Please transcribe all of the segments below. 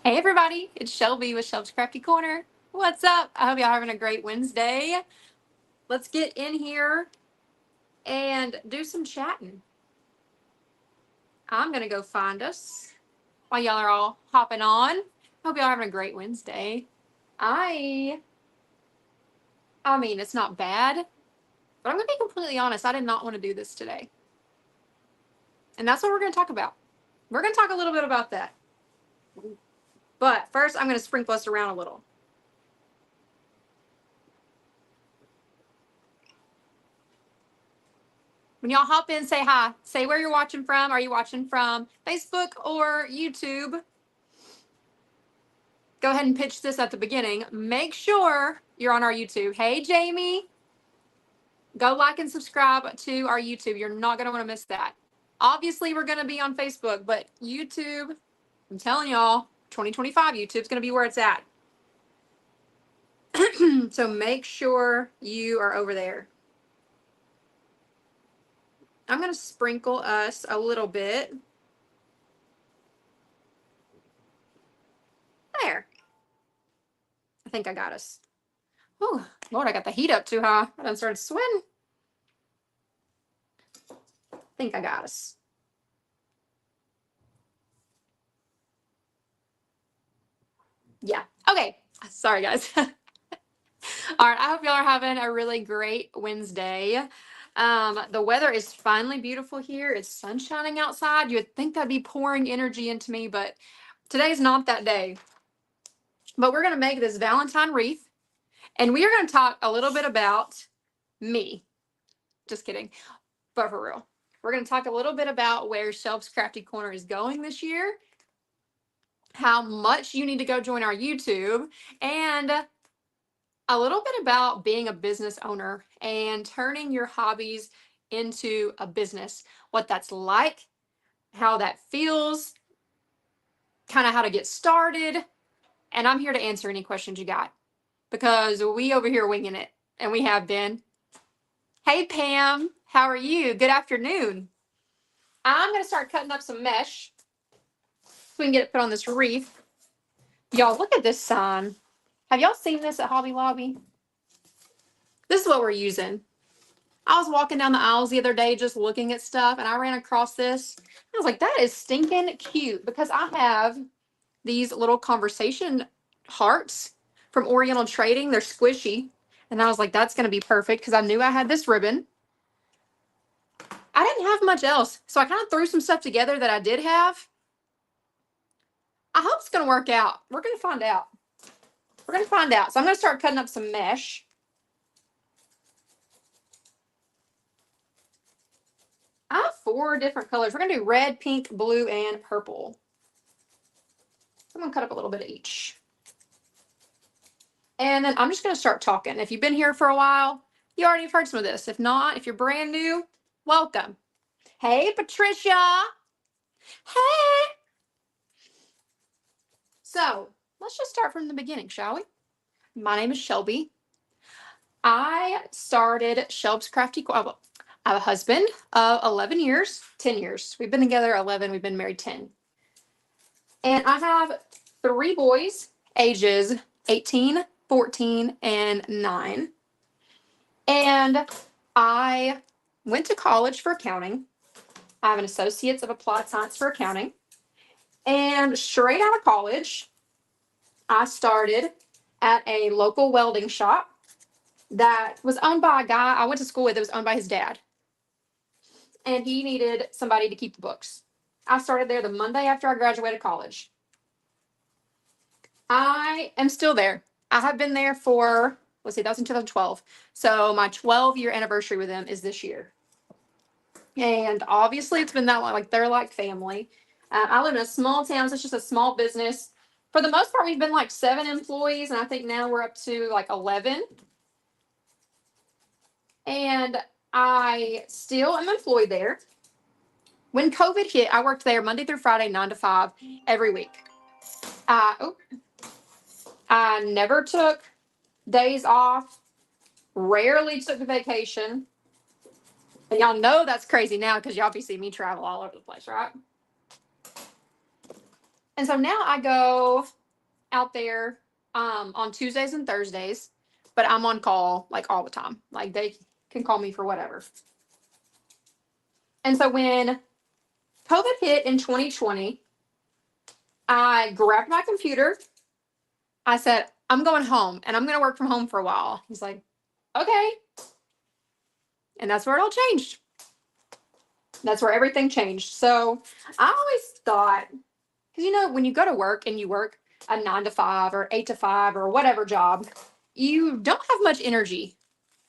Hey everybody, it's Shelby with Shelby's Crafty Corner. What's up? I hope y'all having a great Wednesday. Let's get in here and do some chatting. I'm gonna go find us while y'all are all hopping on. Hope y'all having a great Wednesday. I mean it's not bad, but I'm gonna be completely honest, I did not want to do this today. And that's what we're gonna talk about. We're gonna talk a little bit about that. But first I'm gonna sprinkle us around a little. When y'all hop in, say hi. Say where you're watching from. Are you watching from Facebook or YouTube? Go ahead and pitch this at the beginning. Make sure you're on our YouTube. Hey, Jamie. Go like and subscribe to our YouTube. You're not going to want to miss that. Obviously, we're going to be on Facebook, but YouTube, I'm telling y'all, 2025 YouTube's going to be where it's at. So make sure you are over there. I'm going to sprinkle us a little bit. There. I think I got us. Oh, Lord, I got the heat up too high. I done started sweating. I think I got us. Yeah. Okay. Sorry, guys. All right. I hope y'all are having a really great Wednesday. The weather is finally beautiful here. It's sun shining outside. You would think that'd be pouring energy into me, but today's not that day. But we're going to make this Valentine wreath, and we are going to talk a little bit about me. Just kidding. But for real, we're going to talk a little bit about where Shelb's Crafty Corner is going this year, how much you need to go join our YouTube, and a little bit about being a business owner and turning your hobbies into a business, what that's like, how that feels, kind of how to get started. And I'm here to answer any questions you got because we over here winging it, and we have been. Hey, Pam, how are you? Good afternoon. I'm going to start cutting up some mesh so we can get it put on this wreath. Y'all, look at this sign. Have y'all seen this at Hobby Lobby? This is what we're using. I was walking down the aisles the other day just looking at stuff, and I ran across this. I was like, that is stinking cute, because I have these little conversation hearts from Oriental Trading. They're squishy. And I was like, that's going to be perfect, because I knew I had this ribbon. I didn't have much else, so I kind of threw some stuff together that I did have. I hope it's going to work out. We're going to find out. We're going to find out. So I'm going to start cutting up some mesh. I have 4 different colors. We're going to do red, pink, blue, and purple. I'm going to cut up a little bit of each. And then I'm just going to start talking. If you've been here for a while, you already have heard some of this. If not, if you're brand new, welcome. Hey, Patricia. Hey. So let's just start from the beginning, shall we? My name is Shelby. I started Shelb's Crafty Corner. I have a husband of 11 years, 10 years. We've been together 11. We've been married 10. And I have 3 boys, ages 18, 14, and 9. And I went to college for accounting. I have an Associate's of Applied Science for Accounting. And straight out of college, I started at a local welding shop that was owned by a guy I went to school with. It was owned by his dad. And he needed somebody to keep the books. I started there the Monday after I graduated college. I am still there. I have been there for, let's see, that was in 2012. So my 12-year anniversary with them is this year. And obviously it's been that long, like they're like family. I live in a small town, so it's just a small business. For the most part, we've been like 7 employees, and I think now we're up to like 11. And I still am employed there. When COVID hit, I worked there Monday through Friday, 9 to 5, every week. I never took days off, rarely took a vacation. And y'all know that's crazy now because y'all be seeing me travel all over the place, right? And so now I go out there on Tuesdays and Thursdays, but I'm on call like all the time. Like they can call me for whatever. And so when COVID hit in 2020, I grabbed my computer. I said, I'm going home and I'm going to work from home for a while. He's like, okay. And that's where it all changed. That's where everything changed. So I always thought, because when you go to work and you work a 9 to 5 or 8 to 5 or whatever job, you don't have much energy.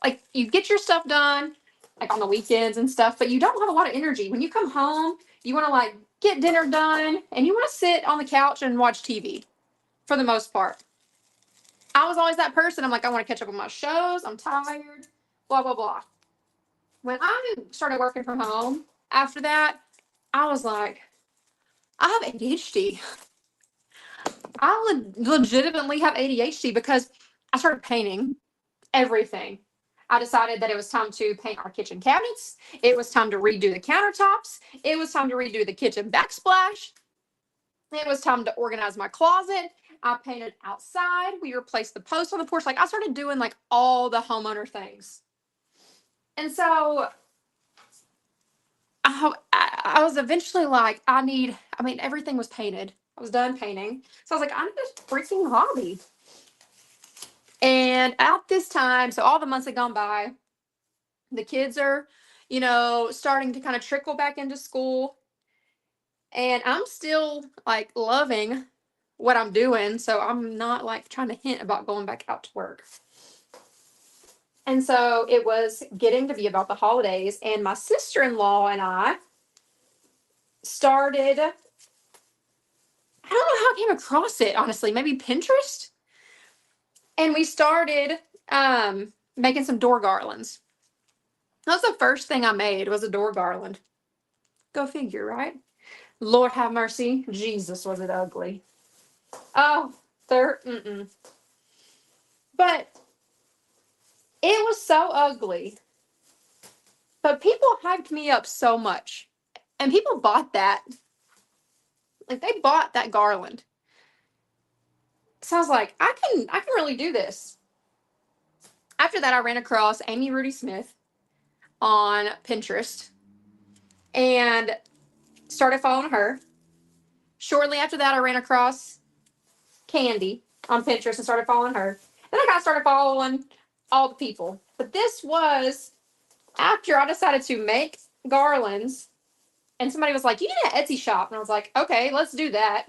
Like you get your stuff done like on the weekends and stuff, but you don't have a lot of energy. When you come home, you want to like get dinner done and you want to sit on the couch and watch TV for the most part. I was always that person. I'm like, I want to catch up on my shows. I'm tired, blah, blah, blah. When I started working from home after that, I was like, I have ADHD. I legitimately have ADHD because I started painting everything. I decided that it was time to paint our kitchen cabinets. It was time to redo the countertops. It was time to redo the kitchen backsplash. It was time to organize my closet. I painted outside. We replaced the post on the porch. Like I started doing like all the homeowner things. And so I was eventually like, everything was painted. I was done painting. So I was like, I need a freaking hobby. And at this time, so all the months had gone by, the kids are, starting to kind of trickle back into school. And I'm still like loving what I'm doing. So I'm not like trying to hint about going back out to work. And so it was getting to be about the holidays. And my sister-in-law and I started, I don't know how I came across it, honestly, maybe Pinterest. And we started making some door garlands. That was the first thing I made was a door garland. Go figure, right? Lord have mercy. Jesus, was it ugly. Oh, But it was so ugly. But people hyped me up so much. And people bought that. Like they bought that garland. So I was like, I can really do this. After that, I ran across Amy Rudy Smith on Pinterest and started following her. Shortly after that, I ran across Candy on Pinterest and started following her. Then I kind of started following all the people. But this was after I decided to make garlands. And somebody was like, you need an Etsy shop. And I was like, okay, let's do that.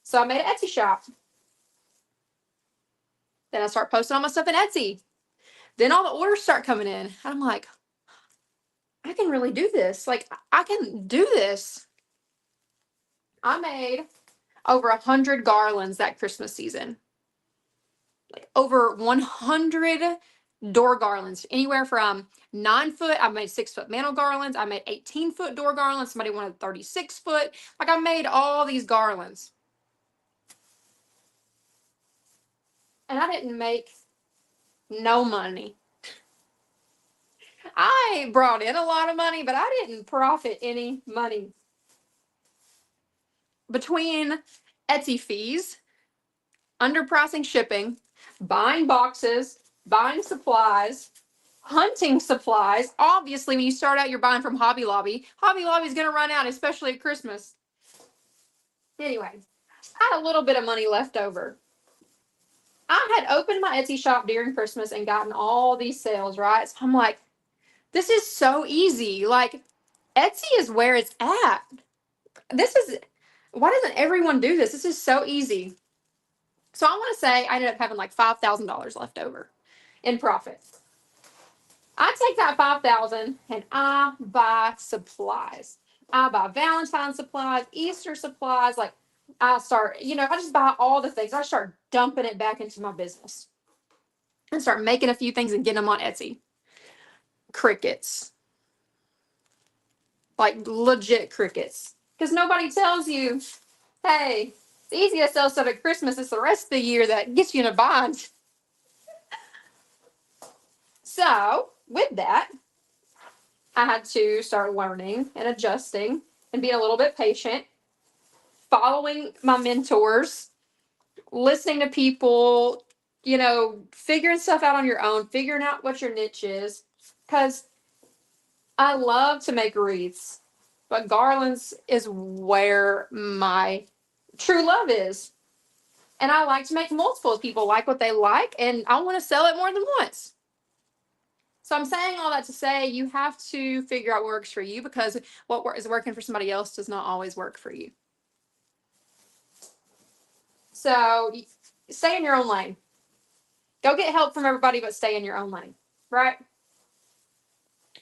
So I made an Etsy shop. Then I start posting all my stuff in Etsy. Then all the orders start coming in. And I'm like, I can really do this. Like, I can do this. I made over 100 garlands that Christmas season. Like over 100 door garlands, anywhere from 9 foot. I made 6 foot mantle garlands. I made 18-foot door garlands. Somebody wanted 36 foot. Like I made all these garlands. And I didn't make no money. I brought in a lot of money, but I didn't profit any money. Between Etsy fees, underpricing shipping, buying boxes, buying supplies, hunting supplies. Obviously, when you start out, you're buying from Hobby Lobby. Hobby Lobby is going to run out, especially at Christmas. Anyway, I had a little bit of money left over. I had opened my Etsy shop during Christmas and gotten all these sales, right? So I'm like, this is so easy. Like, Etsy is where it's at. Why doesn't everyone do this? This is so easy. So I want to say I ended up having like $5,000 left over in profit. I take that $5,000 and I buy supplies. I buy Valentines supplies, Easter supplies. Like I just buy all the things. I start dumping it back into my business and start making a few things and getting them on Etsy. Crickets. Like legit crickets. Because nobody tells you, hey, it's easy to sell stuff at Christmas. It's the rest of the year that gets you in a bind. So with that, I had to start learning and adjusting and being a little bit patient. following my mentors, listening to people, figuring stuff out on your own, figuring out what your niche is. Because I love to make wreaths, but garlands is where my true love is. And I like to make multiples. People like what they like, and I want to sell it more than once. So I'm saying all that to say you have to figure out what works for you, because what is working for somebody else does not always work for you. So stay in your own lane. Go get help from everybody, but stay in your own lane, right?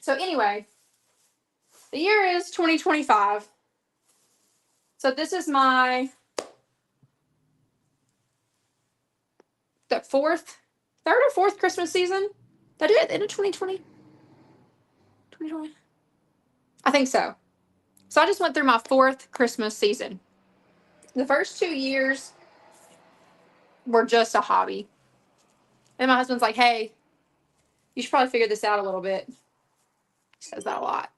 So anyway, the year is 2025. So this is my third or fourth Christmas season. Did I do it at the end of 2020? 2020? I think so. So I just went through my fourth Christmas season. The first 2 years were just a hobby. And my husband's like, hey, you should probably figure this out a little bit. He says that a lot.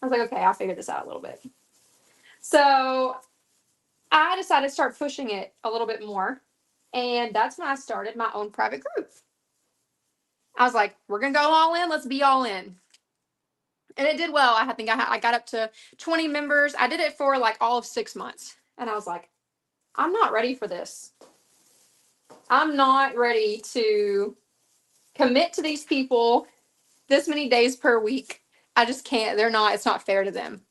I was like, okay, I'll figure this out a little bit. So I decided to start pushing it a little bit more. And that's when I started my own private group. I was like, we're going to go all in. Let's be all in. And it did well. I think I got up to 20 members. I did it for like all of 6 months. And I was like, I'm not ready for this. I'm not ready to commit to these people this many days per week. I just can't. It's not fair to them.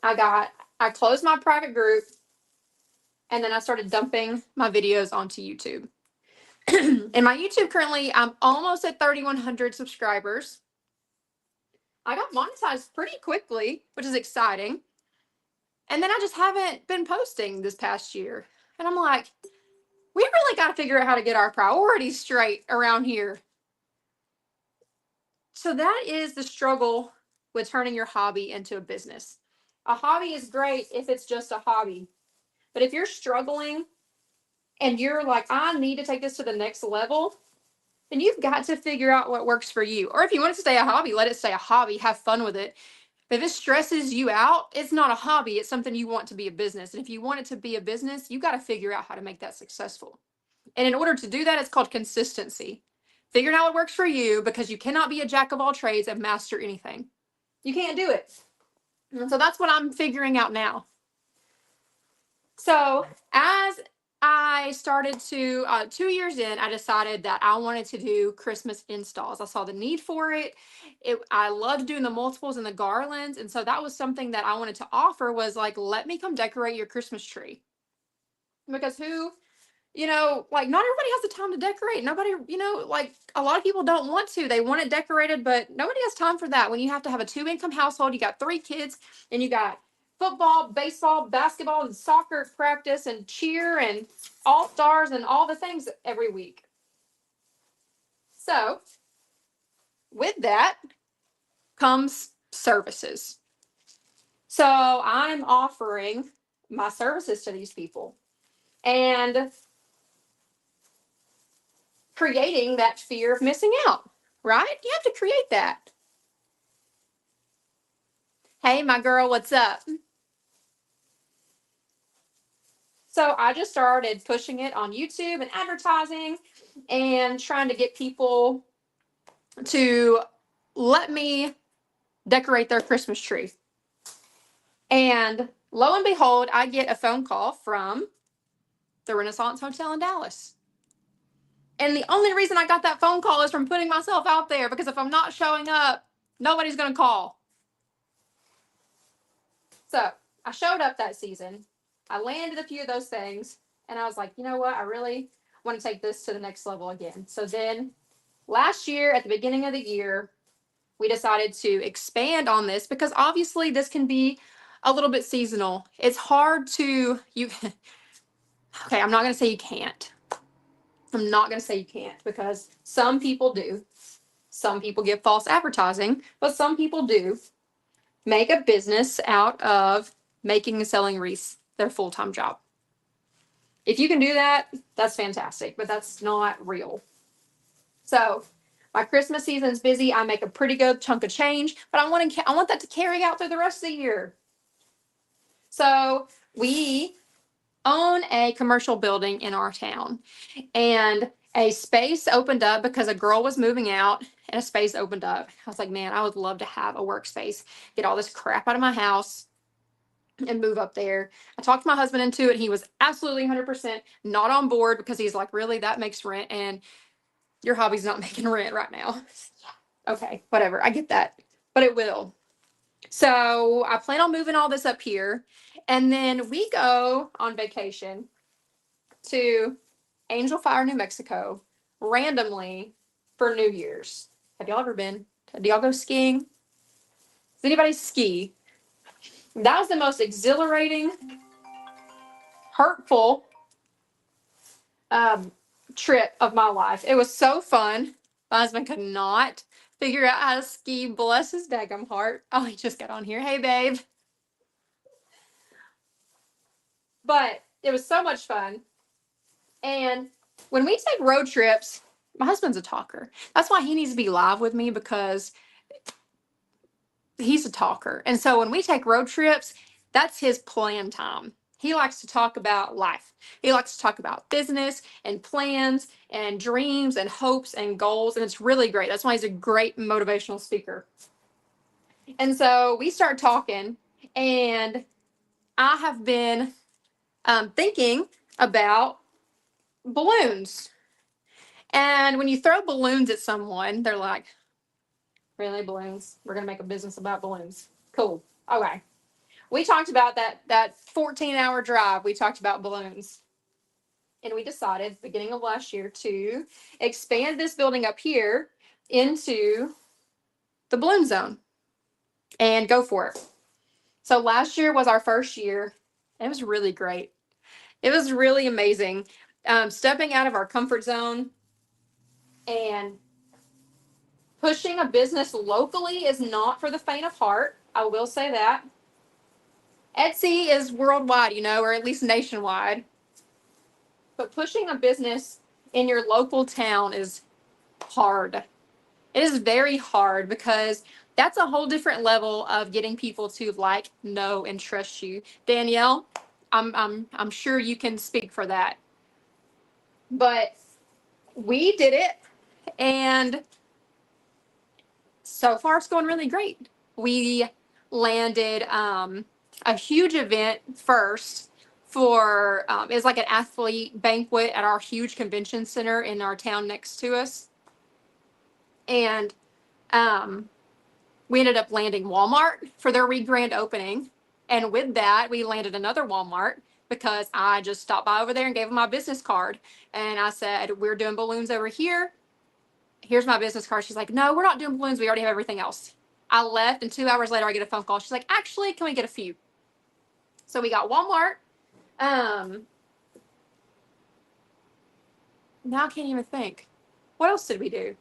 I closed my private group, and then I started dumping my videos onto YouTube. And my YouTube currently, I'm almost at 3,100 subscribers. I got monetized pretty quickly, which is exciting. And then I just haven't been posting this past year. And I'm like, we really got to figure out how to get our priorities straight around here. So that is the struggle with turning your hobby into a business. A hobby is great if it's just a hobby. But if you're struggling and you're like, I need to take this to the next level, then you've got to figure out what works for you. Or if you want it to stay a hobby, let it stay a hobby. Have fun with it. But if it stresses you out, it's not a hobby. It's something you want to be a business. And if you want it to be a business, you got to figure out how to make that successful. And in order to do that, it's called consistency. Figuring out what works for you, because you cannot be a jack of all trades and master anything. You can't do it. And so that's what I'm figuring out now. So as I started to, 2 years in, I decided that I wanted to do Christmas installs. I saw the need for it. I loved doing the multiples and the garlands. And so that was something that I wanted to offer, was like, let me come decorate your Christmas tree. Because like, not everybody has the time to decorate. Nobody, like, a lot of people don't want to. They want it decorated, but nobody has time for that. When you have to have a 2-income household, you got 3 kids, and you got football, baseball, basketball, and soccer practice, and cheer, and all stars, and all the things every week. So with that comes services. So I'm offering my services to these people and creating that fear of missing out, right? You have to create that. Hey, my girl, what's up? So I just started pushing it on YouTube and advertising and trying to get people to let me decorate their Christmas tree. And lo and behold, I get a phone call from the Renaissance Hotel in Dallas. And the only reason I got that phone call is from putting myself out there, because if I'm not showing up, nobody's going to call. So I showed up that season. I landed a few of those things, and I was like, you know what? I really want to take this to the next level again. So then last year, at the beginning of the year, we decided to expand on this, because obviously this can be a little bit seasonal. It's hard to, okay, I'm not going to say you can't. I'm not going to say you can't, because some people do. Some people give false advertising, but some people do make a business out of making and selling wreaths their full-time job. If you can do that, that's fantastic, but that's not real. So my Christmas season's busy. I make a pretty good chunk of change, but I want that to carry out through the rest of the year. So we own a commercial building in our town, and a space opened up because a girl was moving out, and a space opened up. I was like, man, I would love to have a workspace, get all this crap out of my house and move up there. I talked my husband into it. He was absolutely 100% not on board because he's like, really, that makes rent, and your hobby's not making rent right now. Okay, whatever. I get that, but it will. So I plan on moving all this up here, and then we go on vacation to Angel Fire, New Mexico, randomly for New Year's. Have y'all ever been? Do y'all go skiing? Does anybody ski? That was the most exhilarating, hurtful trip of my life. It was so fun. My husband could not figure out how to ski. Bless his daggum heart. Oh, he just got on here. Hey, babe. But it was so much fun. And when we take road trips, my husband's a talker. That's why he needs to be live with me, because he's a talker. And so when we take road trips, that's his plan time. He likes to talk about life. He likes to talk about business and plans and dreams and hopes and goals. And it's really great. That's why he's a great motivational speaker. And so we start talking, and I have been thinking about balloons. And when you throw balloons at someone, they're like, really, balloons? We're going to make a business about balloons. Cool. Okay. We talked about that 14-hour drive. We talked about balloons. And we decided, beginning of last year, to expand this building up here into the balloon zone and go for it. So last year was our first year. It was really great. It was really amazing. Stepping out of our comfort zone and pushing a business locally is not for the faint of heart. I will say that. Etsy is worldwide, or at least nationwide. But pushing a business in your local town is hard. It is very hard, because that's a whole different level of getting people to like, know, and trust you. Danielle, I'm sure you can speak for that. But we did it, and so far it's going really great. We landed a huge event first for it's like an athlete banquet at our huge convention center in our town next to us. And we ended up landing Walmart for their grand opening. And with that, we landed another Walmart, because I just stopped by over there and gave them my business card. And I said, we're doing balloons over here. Here's my business card. She's like, no, we're not doing balloons. We already have everything else. I left, and 2 hours later, I get a phone call. She's like, actually, can we get a few? So we got Walmart. Now I can't even think. What else did we do?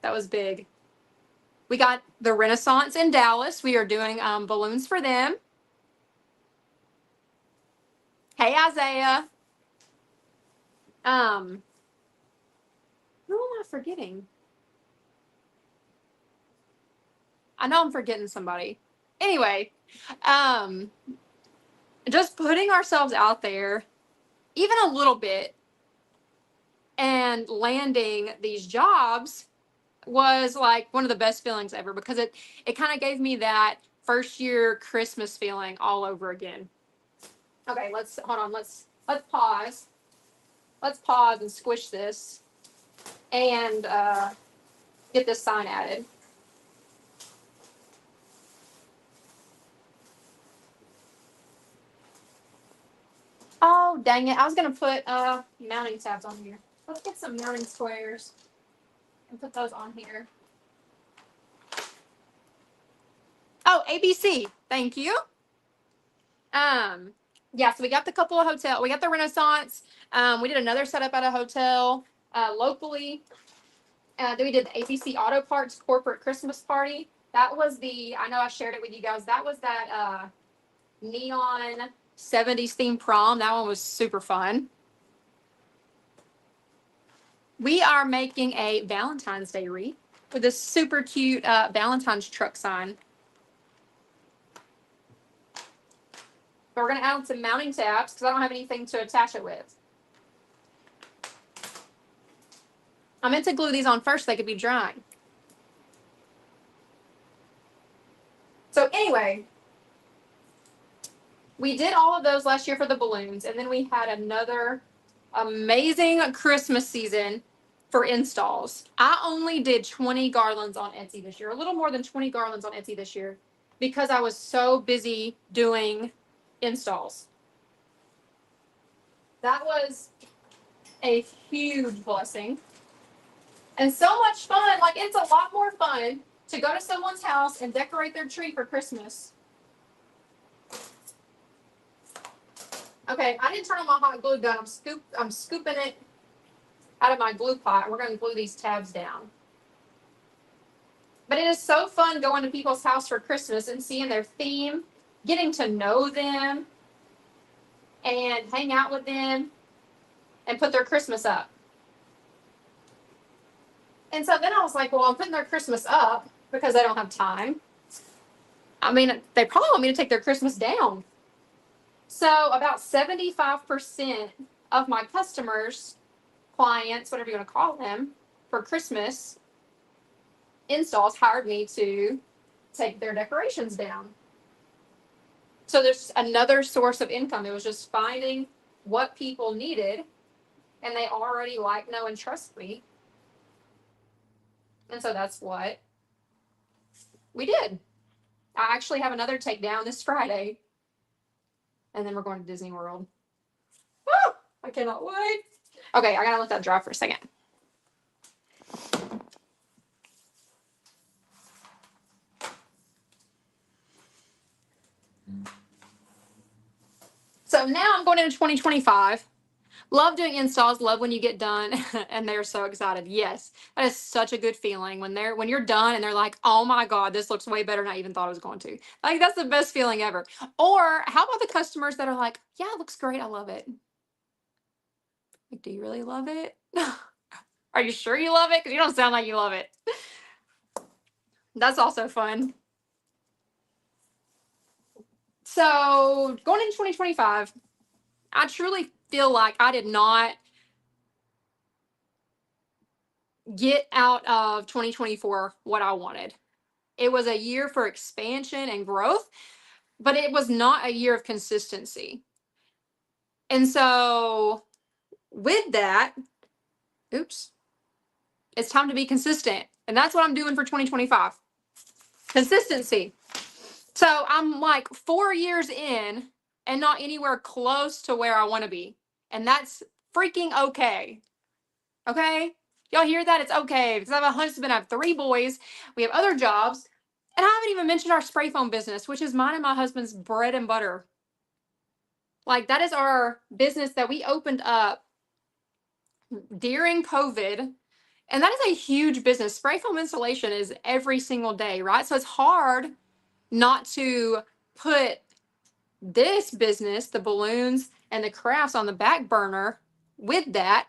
That was big. We got the Renaissance in Dallas. We are doing balloons for them. Hey, Isaiah. Who am I forgetting? I know I'm forgetting somebody. Anyway, just putting ourselves out there, even a little bit, and landing these jobs was like one of the best feelings ever, because it kind of gave me that first year Christmas feeling all over again. Okay, hold on. Let's pause. Let's pause and squish this and get this sign added. Oh, dang it. I was going to put mounting tabs on here. Let's get some mounting squares and put those on here. Oh, ABC. Thank you. Yeah, so we got the couple of hotel. We got the Renaissance. We did another setup at a hotel locally. Then we did the ABC Auto Parts corporate Christmas party. That was I know I shared it with you guys. That was that neon 70s themed prom. That one was super fun. We are making a Valentine's Day wreath with this super cute Valentine's truck sign. But we're going to add some mounting tabs because I don't have anything to attach it with. I meant to glue these on first so they could be drying. So anyway, we did all of those last year for the balloons, and then we had another amazing Christmas season for installs. I only did 20 garlands on Etsy this year, a little more than 20 garlands on Etsy this year, because I was so busy doing installs. That was a huge blessing and so much fun. Like, it's a lot more fun to go to someone's house and decorate their tree for Christmas. Okay, I didn't turn on my hot glue gun. I'm scooping it out of my glue pot. We're going to glue these tabs down. But it is so fun going to people's house for Christmas and seeing their theme, getting to know them, and hang out with them, and put their Christmas up. And so then I was like, well, I'm putting their Christmas up because they don't have time. I mean, they probably want me to take their Christmas down. So about 75% of my customers, clients, whatever you want to call them, for Christmas installs hired me to take their decorations down. So there's another source of income. It was just finding what people needed, and they already like, know, and trust me. And so that's what we did. I actually have another takedown this Friday, and then we're going to Disney World. Woo! I cannot wait. Okay, I gotta let that dry for a second. So now I'm going into 2025. Love doing installs. Love when you get done and they're so excited. Yes, that is such a good feeling when you're done and they're like, "Oh my God, this looks way better than I even thought it was going to." Like, that's the best feeling ever. Or how about the customers that are like, "Yeah, it looks great. I love it." Like, do you really love it? Are you sure you love it? Because you don't sound like you love it. That's also fun. So going into 2025, I truly feel like I did not get out of 2024 what I wanted. It was a year for expansion and growth, but it was not a year of consistency. And so with that, it's time to be consistent. And that's what I'm doing for 2025. Consistency. So I'm like 4 years in and not anywhere close to where I want to be. And that's freaking okay. Okay? Y'all hear that? It's okay, because I have a husband, I have 3 boys, we have other jobs, and I haven't even mentioned our spray foam business, which is mine and my husband's bread and butter. Like, that is our business that we opened up during COVID, and that is a huge business. Spray foam installation is every single day, right? So it's hard not to put this business, the balloons and the crafts, on the back burner with that,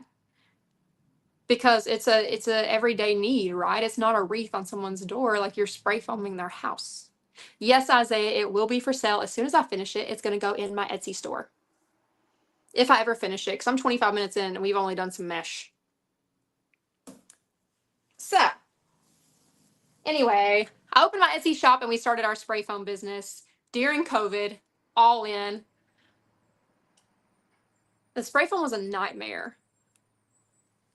because it's a everyday need, right? It's not a wreath on someone's door like you're spray foaming their house. Yes, Isaiah, it will be for sale. As soon as I finish it, it's going to go in my Etsy store. If I ever finish it, because I'm 25 minutes in and we've only done some mesh. So anyway, I opened my Etsy shop and we started our spray foam business during COVID, all in. The spray foam was a nightmare.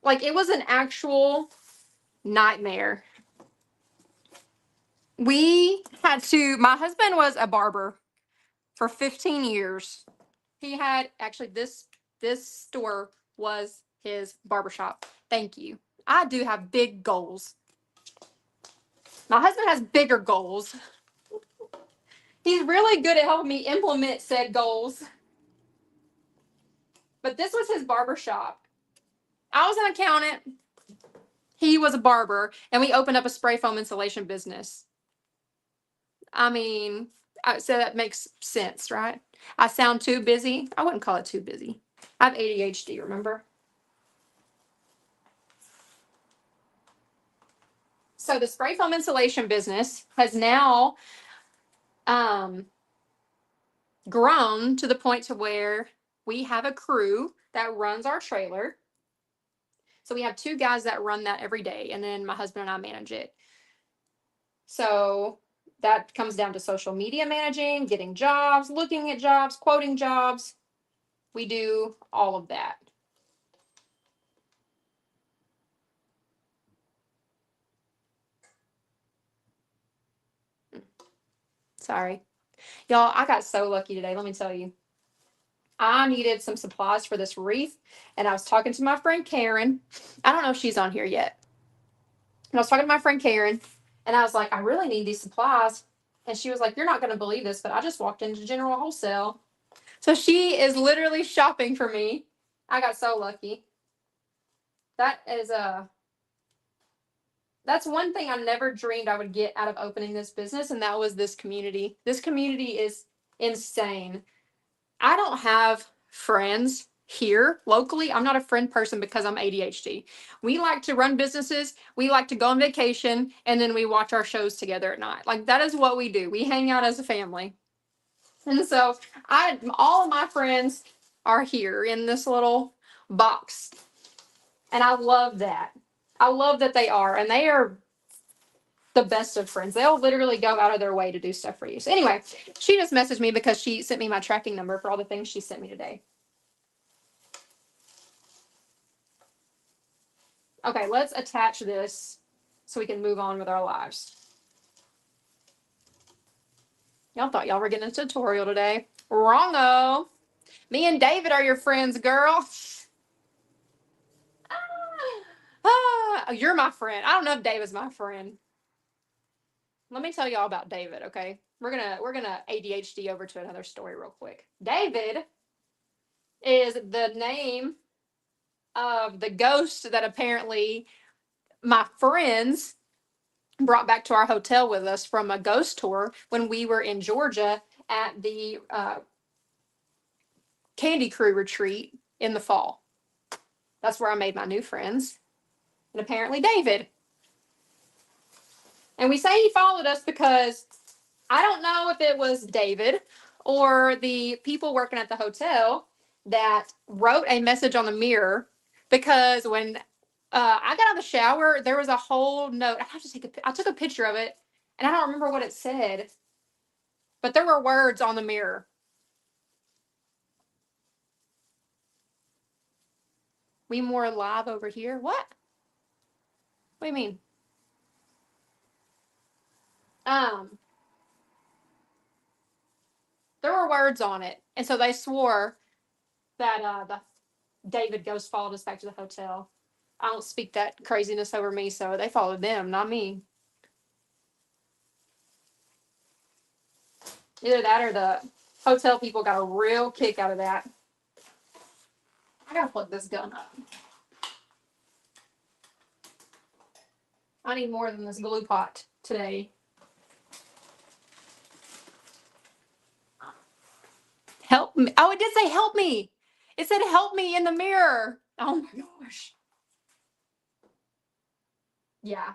Like, it was an actual nightmare. My husband was a barber for 15 years. He had, actually, this store was his barbershop. Thank you. I do have big goals. My husband has bigger goals. He's really good at helping me implement said goals. But this was his barbershop. I was an accountant. He was a barber, and we opened up a spray foam insulation business. I mean, so that makes sense, right? I sound too busy. I wouldn't call it too busy. I have ADHD, remember? So the spray foam insulation business has now grown to the point to where we have a crew that runs our trailer. So we have 2 guys that run that every day, and then my husband and I manage it. So that comes down to social media managing, getting jobs, looking at jobs, quoting jobs. We do all of that. Sorry. Y'all, I got so lucky today, let me tell you. I needed some supplies for this wreath, and I was talking to my friend Karen. I don't know if she's on here yet. And I was talking to my friend Karen, and I was like, I really need these supplies. And she was like, you're not going to believe this, but I just walked into General Wholesale. So she is literally shopping for me. I got so lucky. That is that's one thing I never dreamed I would get out of opening this business, and that was this community. This community is insane. I don't have friends here locally. I'm not a friend person because I'm ADHD. We like to run businesses, we like to go on vacation, and then we watch our shows together at night. Like, that is what we do. We hang out as a family. And so all of my friends are here in this little box. And I love that. I love that they are. And they are the best of friends. They'll literally go out of their way to do stuff for you. So anyway, she just messaged me because she sent me my tracking number for all the things she sent me today. Okay, let's attach this so we can move on with our lives. Y'all thought y'all were getting a tutorial today. Wrongo. Me and David are your friends, girl. You're my friend. I don't know if David's my friend. Let me tell y'all about David, okay? We're gonna ADHD over to another story real quick. David is the name of the ghost that apparently my friends brought back to our hotel with us from a ghost tour when we were in Georgia at the Candy Crew retreat in the fall. That's where I made my new friends. And apparently David. And we say he followed us because I don't know if it was David or the people working at the hotel that wrote a message on the mirror, because when I got out of the shower, there was a whole note. I took a picture of it, and I don't remember what it said, but there were words on the mirror. We more live over here. What? What do you mean? Um, there were words on it, and so they swore that the David ghost followed us back to the hotel. I don't speak that craziness over me, so they followed them, not me. Either that or the hotel people got a real kick out of that. I gotta plug this gun up. I need more than this glue pot today. Help me. Oh, it did say help me. It said help me in the mirror. Oh my gosh. Yeah.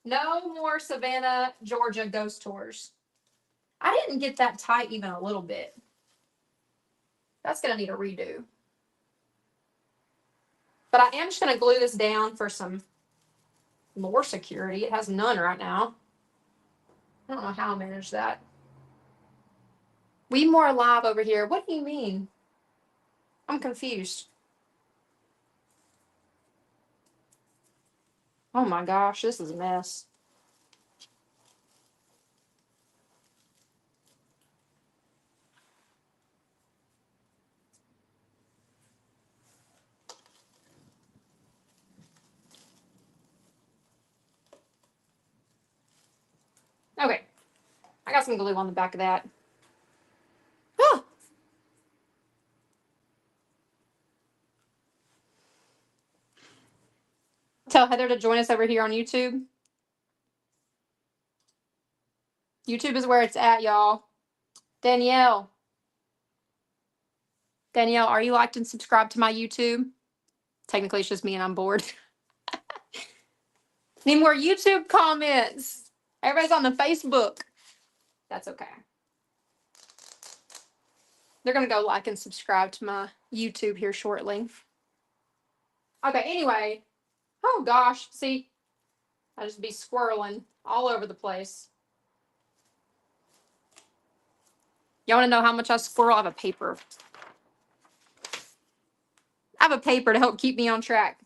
No more Savannah, Georgia ghost tours. I didn't get that tight even a little bit. That's going to need a redo. But I am just going to glue this down for some more security. It has none right now. I don't know how I managed that. We more alive over here. What do you mean? I'm confused. Oh my gosh, this is a mess. Okay. I got some glue on the back of that. Ah! Tell Heather to join us over here on YouTube. YouTube is where it's at, y'all. Danielle. Danielle, are you liked and subscribed to my YouTube? Technically, it's just me and I'm bored. Need more YouTube comments. Everybody's on the Facebook. That's okay. They're going to go like and subscribe to my YouTube here shortly. Okay, anyway. Oh gosh, see, I just be squirreling all over the place. Y'all want to know how much I squirrel? I have a paper. I have a paper to help keep me on track.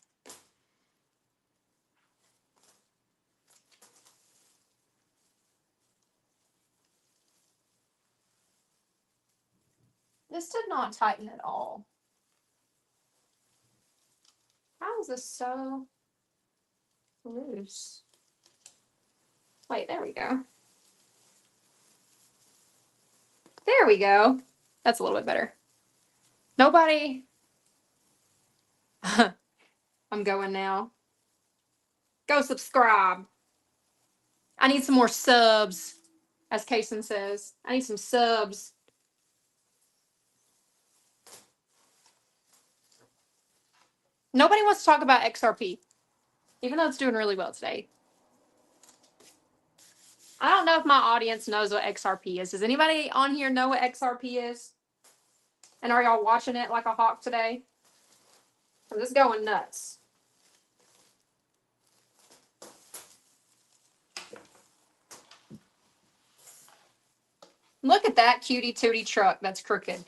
This did not tighten at all. How is this so loose? Wait, there we go. There we go. That's a little bit better. Nobody. I'm going now. Go subscribe. I need some more subs, as Kason says. I need some subs. Nobody wants to talk about XRP, even though it's doing really well today. I don't know if my audience knows what XRP is. Does anybody on here know what XRP is? And are y'all watching it like a hawk today? This is going nuts. Look at that cutie tootie truck that's crooked.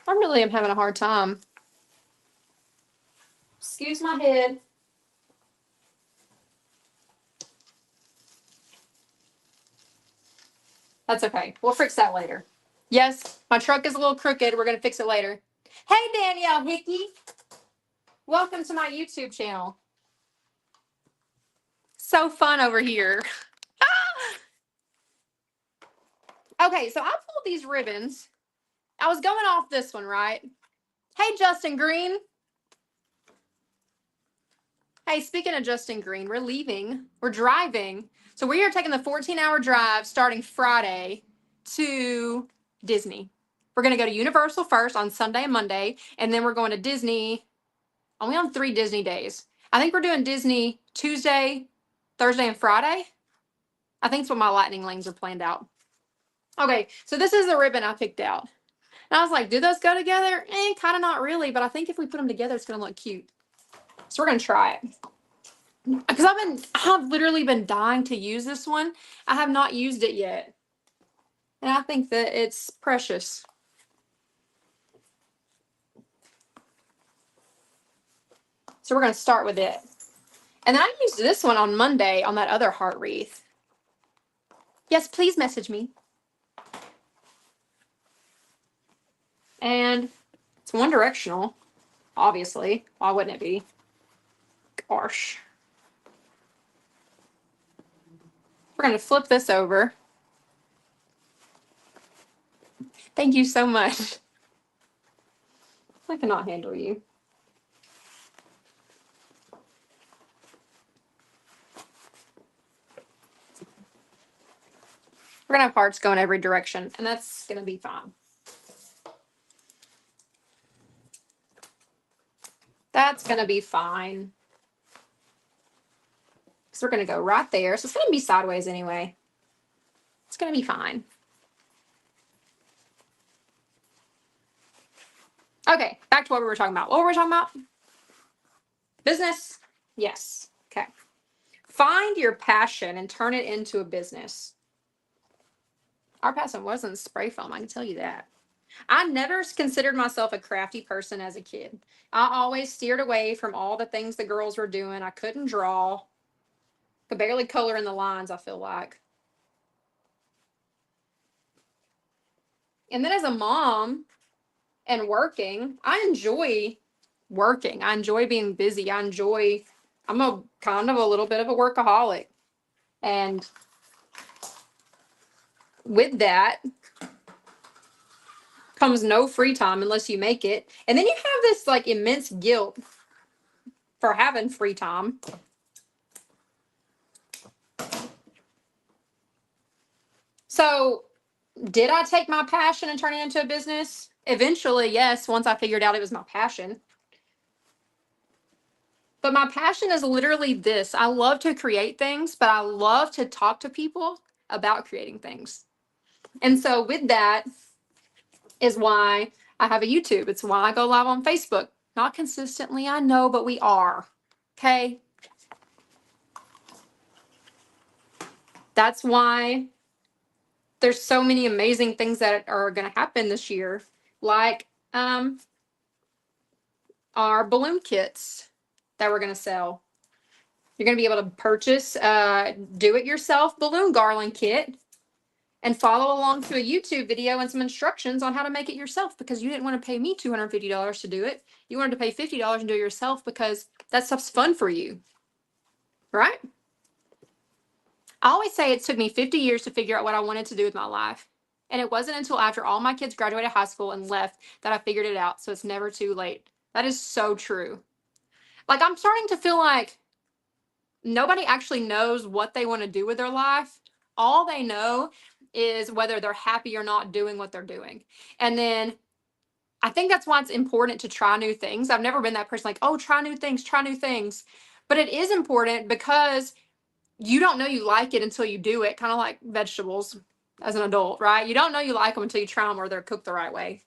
I really am having a hard time. Excuse my head. That's okay. We'll fix that later. Yes, my truck is a little crooked. We're going to fix it later. Hey, Danielle Hickey. Welcome to my YouTube channel. So fun over here. Okay, so I pulled these ribbons. I was going off this one, right? Hey, Justin Green. Hey, speaking of Justin Green, we're leaving. We're driving. So we are taking the 14-hour drive starting Friday to Disney. We're going to go to Universal first on Sunday and Monday, and then we're going to Disney only on 3 Disney days. I think we're doing Disney Tuesday, Thursday, and Friday. I think it's what my lightning lanes are planned out. Okay, so this is the ribbon I picked out. And I was like, do those go together? Kind of not really, but I think if we put them together, it's going to look cute. So we're going to try it. Because I've literally been dying to use this one. I have not used it yet. And I think that it's precious. So we're going to start with it. And then I used this one on Monday on that other heart wreath. Yes, please message me. And it's one directional, obviously. Why wouldn't it be? Gosh. We're going to flip this over. Thank you so much. I cannot handle you. We're going to have hearts going every direction, and that's going to be fine. That's going to be fine. So we're going to go right there. So it's going to be sideways anyway. It's going to be fine. Okay, back to what we were talking about. What were we talking about? Business? Yes. Okay. Find your passion and turn it into a business. Our passion wasn't spray foam, I can tell you that. I never considered myself a crafty person as a kid. I always steered away from all the things the girls were doing. I couldn't draw. Could barely color in the lines, I feel like. And then as a mom and working, I enjoy working. I enjoy being busy. I'm a kind of a little bit of a workaholic. And with that comes no free time unless you make it. And then you have this like immense guilt for having free time. So did I take my passion and turn it into a business? Eventually, yes, once I figured out it was my passion. But my passion is literally this. I love to create things, but I love to talk to people about creating things. And so with that, is why I have a YouTube. It's why I go live on Facebook. Not consistently, I know, but we are. Okay? That's why there's so many amazing things that are going to happen this year, like our balloon kits that we're going to sell. You're going to be able to purchase do-it-yourself balloon garland kit and follow along to a YouTube video and some instructions on how to make it yourself, because you didn't want to pay me $250 to do it. You wanted to pay $50 and do it yourself because that stuff's fun for you, right? I always say it took me 50 years to figure out what I wanted to do with my life. And it wasn't until after all my kids graduated high school and left that I figured it out. So it's never too late. That is so true. Like, I'm starting to feel like nobody actually knows what they want to do with their life. All they know is whether they're happy or not doing what they're doing. And then I think that's why it's important to try new things. I've never been that person like, oh, try new things, try new things. But it is important because you don't know you like it until you do it, kind of like vegetables as an adult, right? You don't know you like them until you try them or they're cooked the right way.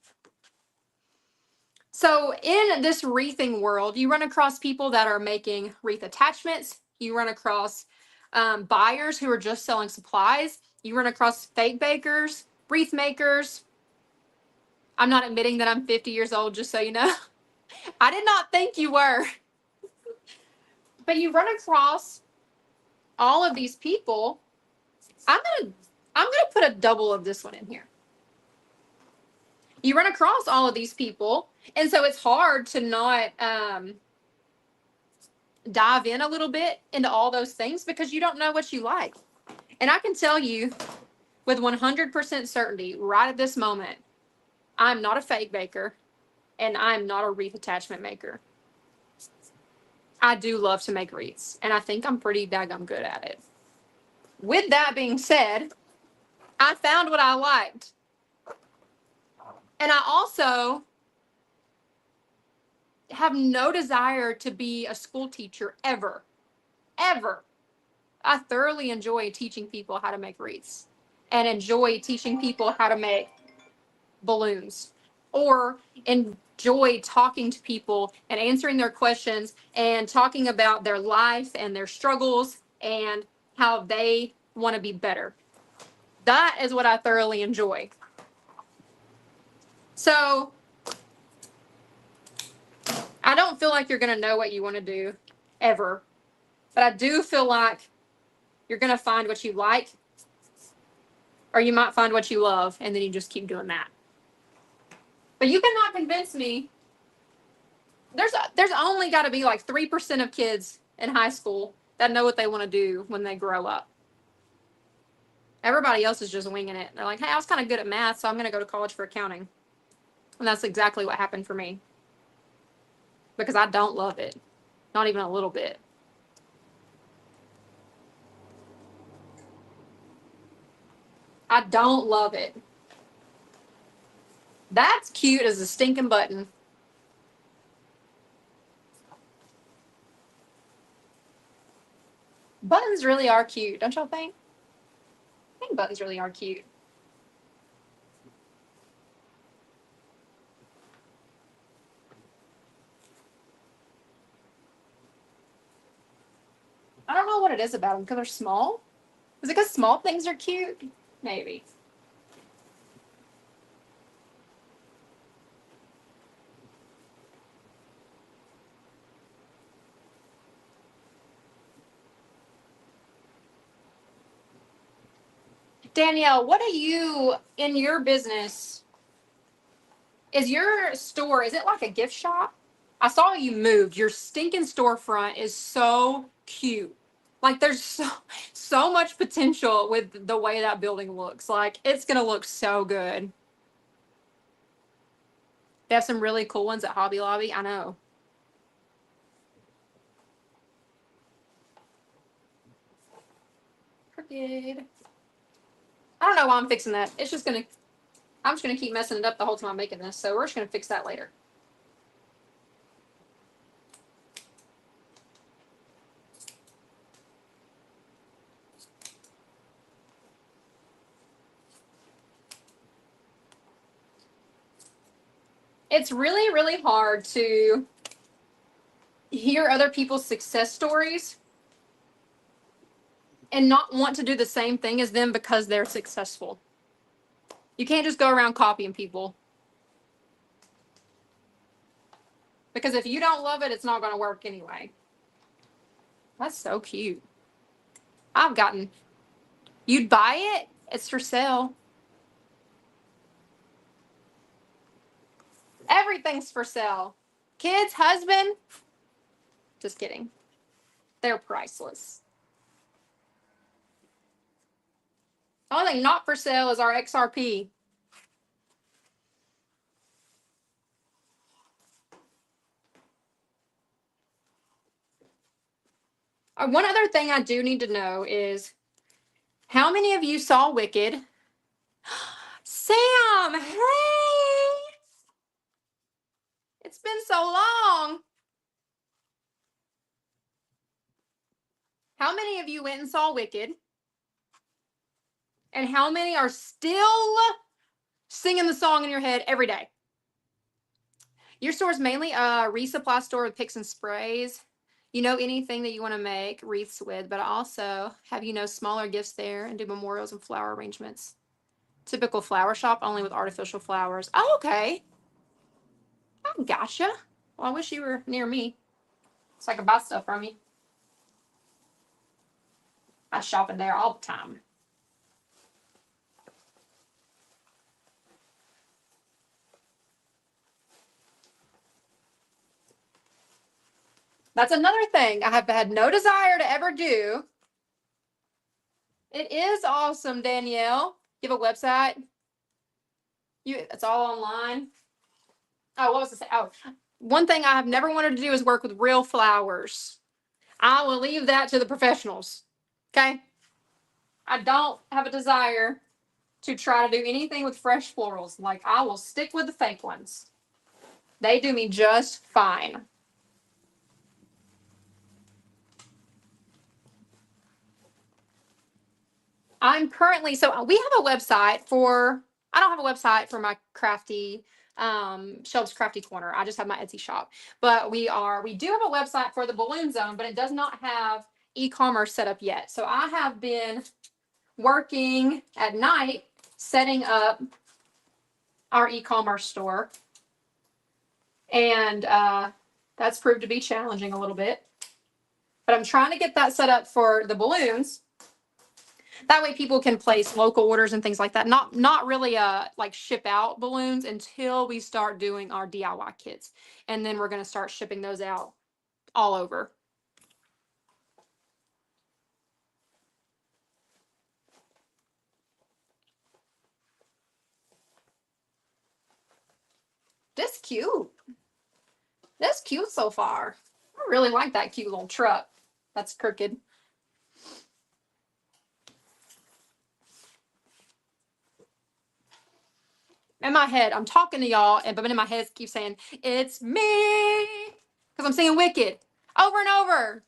So in this wreathing world, you run across people that are making wreath attachments. You run across buyers who are just selling supplies. You run across fake bakers, wreath makers. I'm not admitting that I'm 50 years old, just so you know. I did not think you were. But you run across all of these people. I'm gonna put a double of this one in here. You run across all of these people, and so it's hard to not dive in a little bit into all those things because you don't know what you like. And I can tell you with 100% certainty right at this moment, I'm not a fake baker and I'm not a wreath attachment maker. I do love to make wreaths, and I think I'm pretty daggum good at it. With that being said, I found what I liked. And I also have no desire to be a school teacher ever. Ever. I thoroughly enjoy teaching people how to make wreaths and enjoy teaching people how to make balloons, or enjoy talking to people and answering their questions and talking about their life and their struggles and how they want to be better. That is what I thoroughly enjoy. So I don't feel like you're going to know what you want to do ever, but I do feel like you're going to find what you like, or you might find what you love, and then you just keep doing that. But you cannot convince me. There's only got to be like 3% of kids in high school that know what they want to do when they grow up. Everybody else is just winging it. They're like, hey, I was kind of good at math, so I'm going to go to college for accounting. And that's exactly what happened for me. Because I don't love it. Not even a little bit. I don't love it. That's cute as a stinking button. Buttons really are cute, don't y'all think? I think buttons really are cute. I don't know what it is about them, because they're small. Is it because small things are cute? Maybe. Danielle, what do you, in your business, is your store, is it like a gift shop? I saw you moved. Your stinking storefront is so cute. Like, there's so much potential with the way that building looks. Like, it's gonna look so good. They have some really cool ones at Hobby Lobby. I know. Crooked. I don't know why I'm fixing that. It's just gonna, I'm just gonna keep messing it up the whole time I'm making this. So we're just gonna fix that later. It's really, really hard to hear other people's success stories and not want to do the same thing as them because they're successful. You can't just go around copying people. Because if you don't love it, it's not going to work anyway. That's so cute. I've gotten. You'd buy it? It's for sale. Everything's for sale. Kids, husband. Just kidding. They're priceless. The only thing not for sale is our XRP. One other thing I do need to know is how many of you saw Wicked? Sam, hey! It's been so long. How many of you went and saw Wicked? And how many are still singing the song in your head every day? Your store is mainly a resupply store with picks and sprays. You know, anything that you want to make wreaths with, but I also have, smaller gifts there and do memorials and flower arrangements. Typical flower shop, only with artificial flowers. Oh, okay. I gotcha. Well, I wish you were near me so I could buy stuff from you. I shop in there all the time. That's another thing I have had no desire to ever do. It is awesome, Danielle. You have a website? It's all online. Oh, what was I saying? Oh, one thing I have never wanted to do is work with real flowers. I will leave that to the professionals. Okay? I don't have a desire to try to do anything with fresh florals. Like, I will stick with the fake ones. They do me just fine. I'm currently, so we have a website for, I don't have a website for my crafty, Shelb's Crafty Corner. I just have my Etsy shop. But we do have a website for the Balloon Zone, but it does not have e-commerce set up yet. So I have been working at night setting up our e-commerce store. And that's proved to be challenging a little bit. But I'm trying to get that set up for the balloons. That way people can place local orders and things like that. Not really like ship out balloons until we start doing our DIY kits. And then we're going to start shipping those out all over. This cute. That's cute so far. I really like that cute little truck. That's crooked. In my head, I'm talking to y'all, but in my head, it keeps saying, "It's me," because I'm singing Wicked over and over.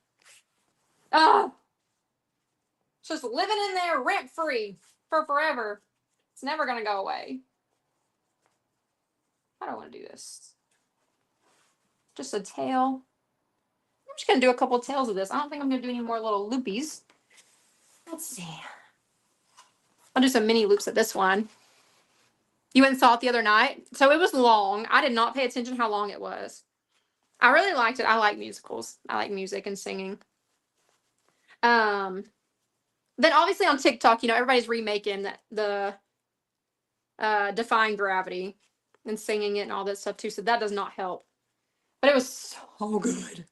It's just living in there rent free for forever. It's never gonna go away. I don't want to do this. Just a tail. I'm just gonna do a couple of tails of this. I don't think I'm gonna do any more little loopies. Let's see. I'll do some mini loops at this one. You went and saw it the other night. So it was long. I did not pay attention how long it was. I really liked it. I like musicals. I like music and singing. Then obviously on TikTok, everybody's remaking the Defying Gravity and singing it and all that stuff too. So that does not help. But it was so good.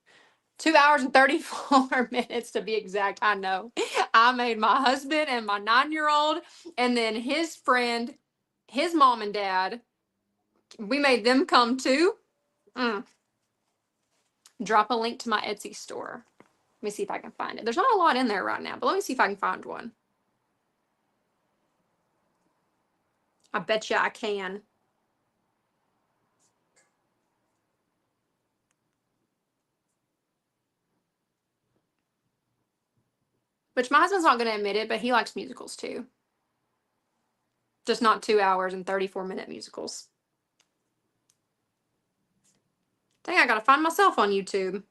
2 hours and 34 minutes to be exact. I know. I made my husband and my 9-year-old and then his friend, his mom and dad, we made them come too. Drop a link to my Etsy store. Let me see if I can find it. There's not a lot in there right now, but let me see if I can find one. I bet you I can. Which my husband's not going to admit it, but he likes musicals too. Just not 2 hours and 34-minute musicals. Dang, I gotta find myself on YouTube.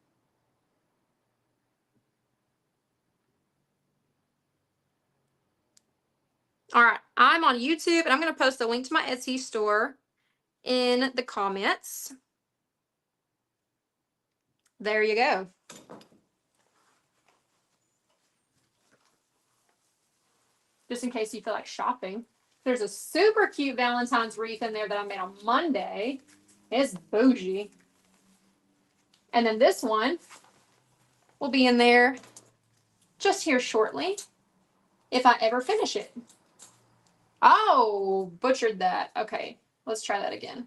All right, I'm on YouTube and I'm gonna post a link to my Etsy store in the comments. There you go. Just in case you feel like shopping. There's a super cute Valentine's wreath in there that I made on Monday. It's bougie. And then this one will be in there just here shortly if I ever finish it. Oh, butchered that. Okay, let's try that again.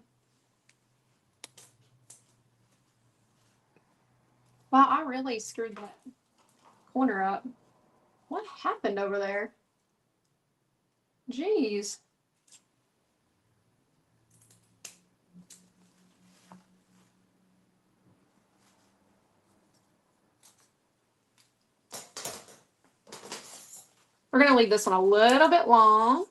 Wow, I really screwed that corner up. What happened over there? Jeez. We're going to leave this one a little bit long.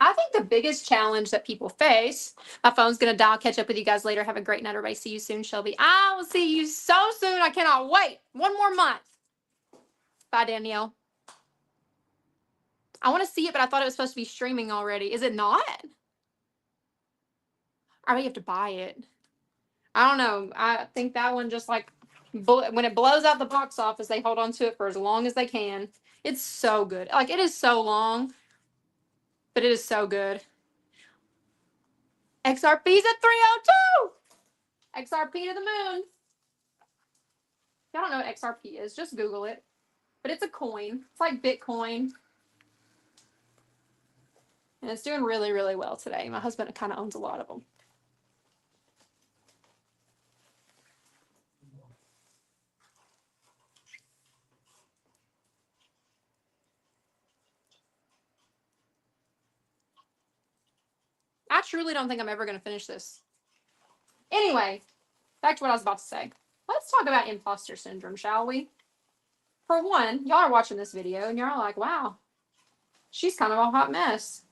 I think the biggest challenge that people face, my phone's going to die. I'll catch up with you guys later. Have a great night, everybody. See you soon, Shelby. I will see you so soon. I cannot wait. One more month. Bye, Danielle. I want to see it, but I thought it was supposed to be streaming already. Is it not? I bet you have to buy it. I don't know. I think that one just like when it blows out the box office, they hold on to it for as long as they can. It's so good. Like it is so long, but it is so good. XRP's at 302. XRP to the moon. If y'all don't know what XRP is, just Google it. But it's a coin. It's like Bitcoin. And it's doing really, really well today. My husband kind of owns a lot of them. I truly don't think I'm ever going to finish this. Anyway, back to what I was about to say. Let's talk about imposter syndrome, shall we? For one, y'all are watching this video and y'all are like, wow, she's kind of a hot mess.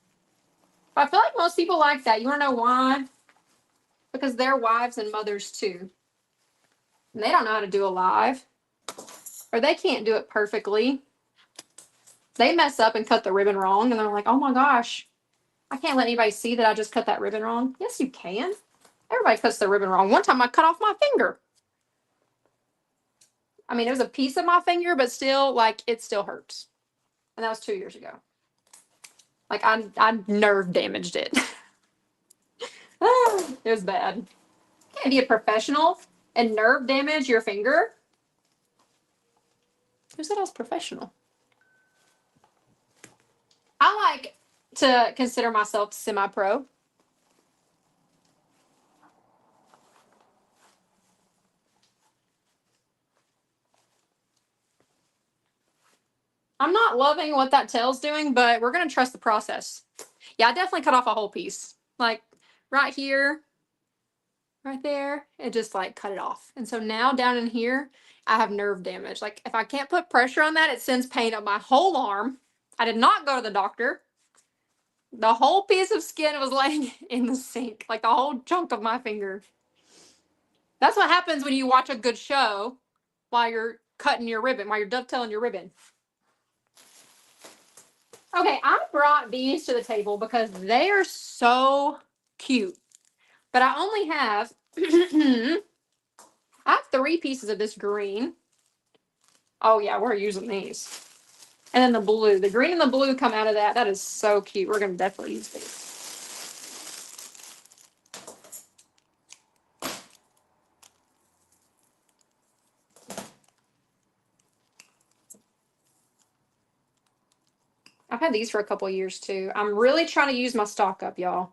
But I feel like most people like that. You want to know why? Because they're wives and mothers too. And they don't know how to do a live. Or they can't do it perfectly. They mess up and cut the ribbon wrong and they're like, oh my gosh, I can't let anybody see that I just cut that ribbon wrong. Yes, you can. Everybody cuts their ribbon wrong. One time I cut off my finger. I mean, it was a piece of my finger, but still, like, it still hurts. And that was 2 years ago. Like, I nerve damaged it. It was bad. You can't be a professional and nerve damage your finger. Who said I was professional? I like to consider myself semi-pro. I'm not loving what that tail's doing, but we're going to trust the process. Yeah, I definitely cut off a whole piece. Like right here, right there, it just like cut it off. And so now down in here, I have nerve damage. Like if I can't put pressure on that, it sends pain up my whole arm. I did not go to the doctor. The whole piece of skin was laying in the sink, like the whole chunk of my finger. That's what happens when you watch a good show while you're cutting your ribbon, while you're dovetailing your ribbon. Okay, I brought these to the table because they are so cute. But I only have, I have 3 pieces of this green. Oh yeah, we're using these. And then the blue. The green and the blue come out of that. That is so cute. We're going to definitely use these. I've had these for a couple of years too. I'm really trying to use my stock up, y'all.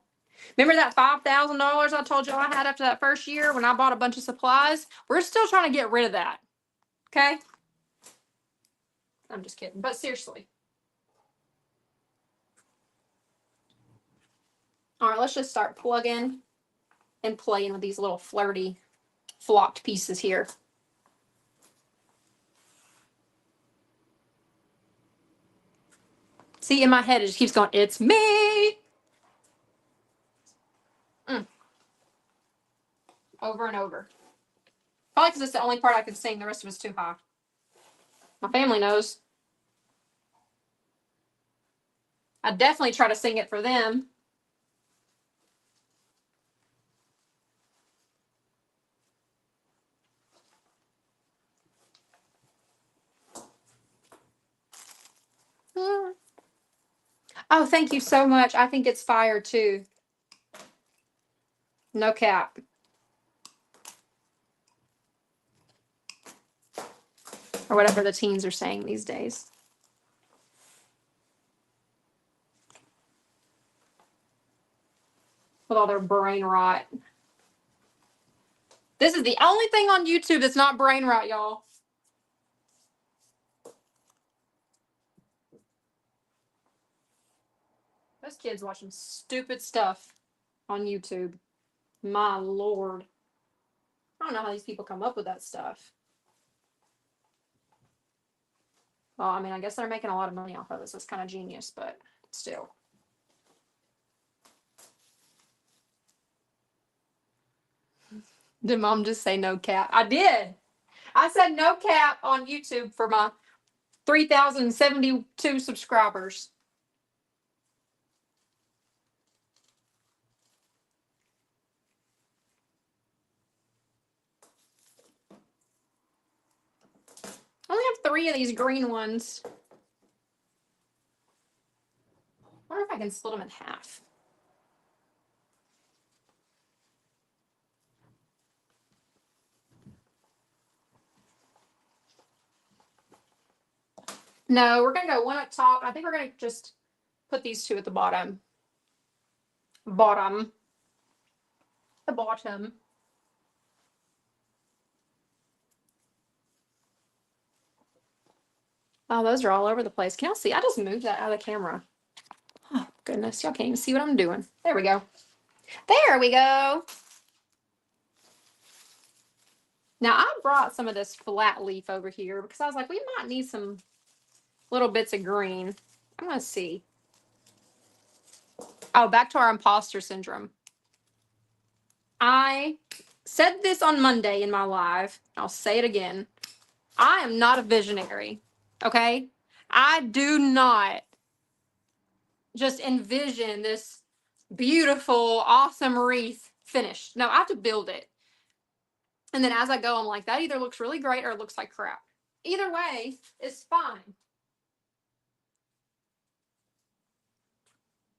Remember that $5,000 I told y'all I had after that first year when I bought a bunch of supplies? We're still trying to get rid of that. Okay? I'm just kidding. But seriously. All right, let's just start plugging and playing with these little flirty flocked pieces here. See, in my head, it just keeps going, it's me. Over and over. Probably because it's the only part I could sing. The rest of it's too high. My family knows. I definitely try to sing it for them. Oh, thank you so much. I think it's fire too. No cap. Or whatever the teens are saying these days. With all their brain rot. This is the only thing on YouTube that's not brain rot, y'all. Those kids watching stupid stuff on YouTube. My Lord. I don't know how these people come up with that stuff. Well, I mean, I guess they're making a lot of money off of this. It's kind of genius, but still. Did mom just say no cap? I did. I said no cap on YouTube for my 3,072 subscribers. I only have 3 of these green ones. I wonder if I can split them in half. No, we're going to go one up top. I think we're going to just put these 2 at the bottom. The bottom. Oh, those are all over the place. Can y'all see? I just moved that out of the camera. Oh, goodness. Y'all can't even see what I'm doing. There we go. There we go. Now, I brought some of this flat leaf over here because I was like, we might need some little bits of green. I'm going to see. Oh, back to our imposter syndrome. I said this on Monday in my live. I'll say it again. I am not a visionary, okay? I do not just envision this beautiful, awesome wreath finished. No, I have to build it. And then as I go, I'm like, that either looks really great or it looks like crap. Either way, it's fine.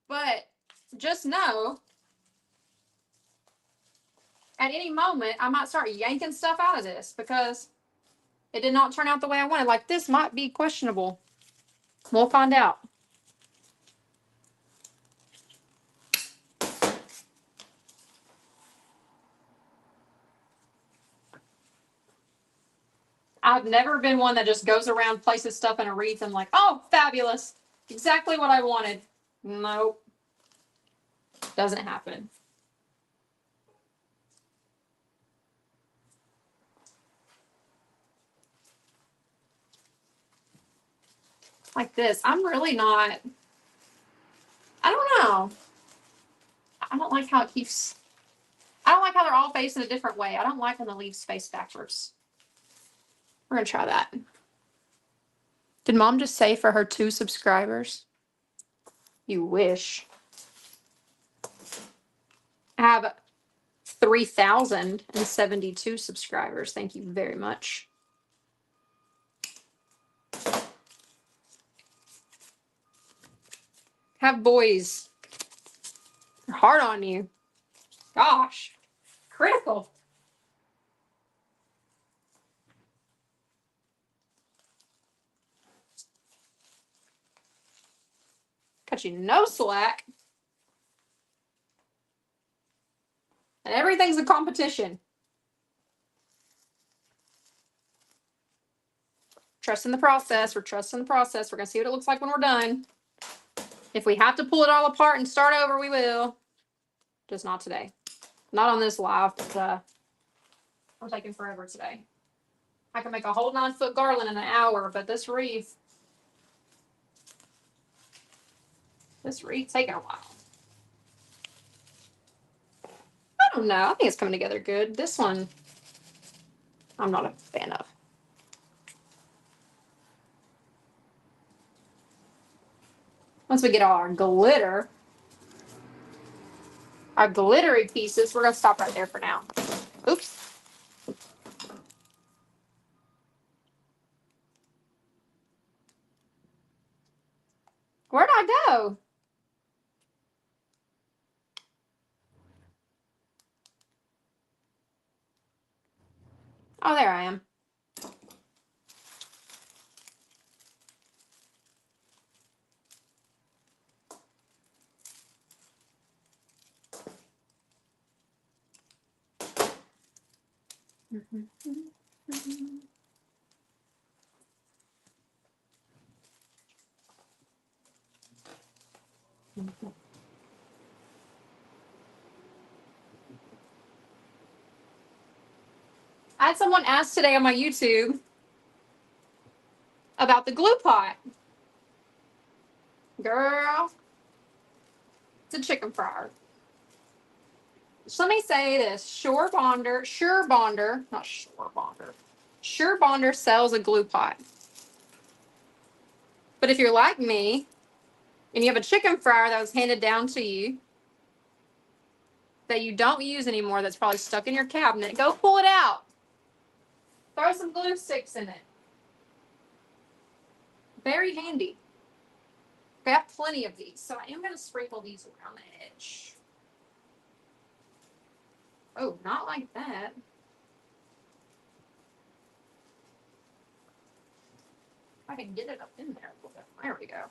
But just know, at any moment, I might start yanking stuff out of this because it did not turn out the way I wanted. Like, this might be questionable. We'll find out. I've never been one that just goes around, places stuff in a wreath and like, oh, fabulous. Exactly what I wanted. Nope. Doesn't happen. Like this. I'm really not. I don't know. I don't like how it keeps. I don't like how they're all facing a different way. I don't like when the leaves face backwards. We're going to try that. Did mom just say for her 2 subscribers? You wish. I have 3,072 subscribers. Thank you very much. Have boys. They're hard on you. Gosh. Critical. Cut you no slack. And everything's a competition. Trusting the process. We're trusting the process. We're going to see what it looks like when we're done. If we have to pull it all apart and start over, we will. Just not today. Not on this live. But, I'm taking forever today. I can make a whole 9-foot garland in an hour, but this wreath. This wreath taking a while. I don't know. I think it's coming together good. This one, I'm not a fan of. Once we get all our glittery pieces, we're going to stop right there for now. Oops. Where'd I go? Oh, there I am. I had someone ask today on my YouTube about the glue pot. Girl, it's a chicken fryer. So let me say this. Sure Bonder sells a glue pot. But if you're like me and you have a chicken fryer that was handed down to you that you don't use anymore, that's probably stuck in your cabinet, go pull it out. Throw some glue sticks in it. Very handy. We have plenty of these, so I am going to sprinkle these around the edge. Oh, not like that. I can get it up in there a little bit. There we go.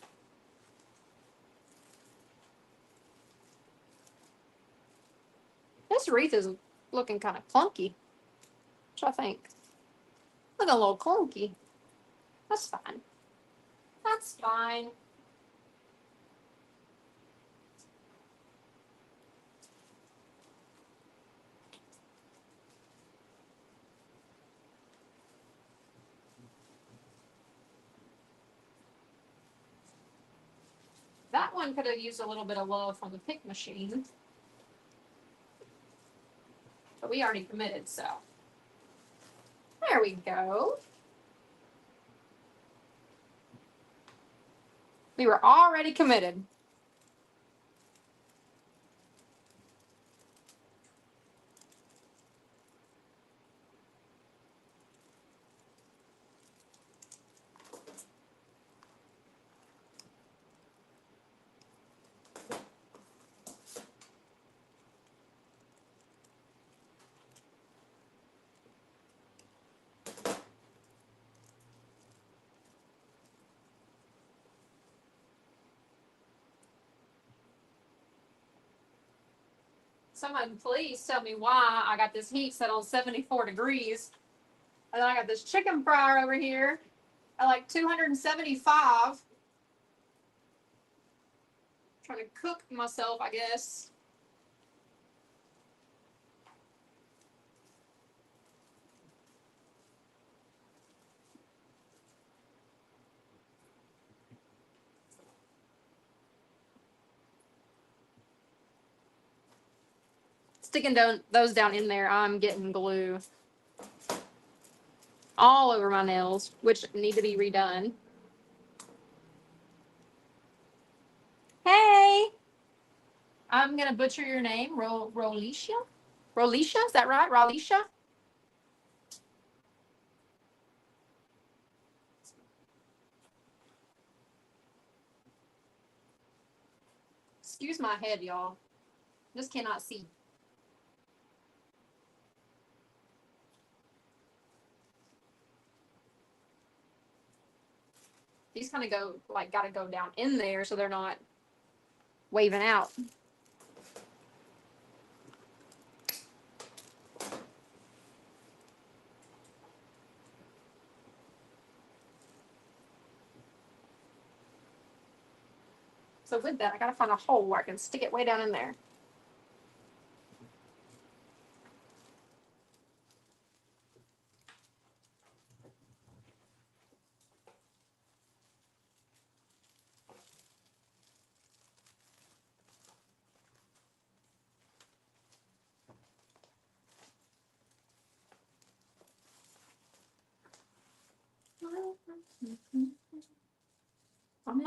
This wreath is looking kind of clunky. What do I think? Looking a little clunky. That's fine. That's fine. That one could have used a little bit of love from the pick machine. But we already committed, so. There we go. We were already committed. Someone please tell me why I got this heat set on 74 degrees. And then I got this chicken fryer over here at like 275. Trying to cook myself, I guess. Sticking those down in there, I'm getting glue all over my nails, which need to be redone. Hey, I'm gonna butcher your name, Rolisha. Rolisha, is that right? Rolisha. Excuse my head, y'all. Just cannot see. These kind of go like got to go down in there so they're not waving out. So with that, I gotta find a hole where I can stick it way down in there.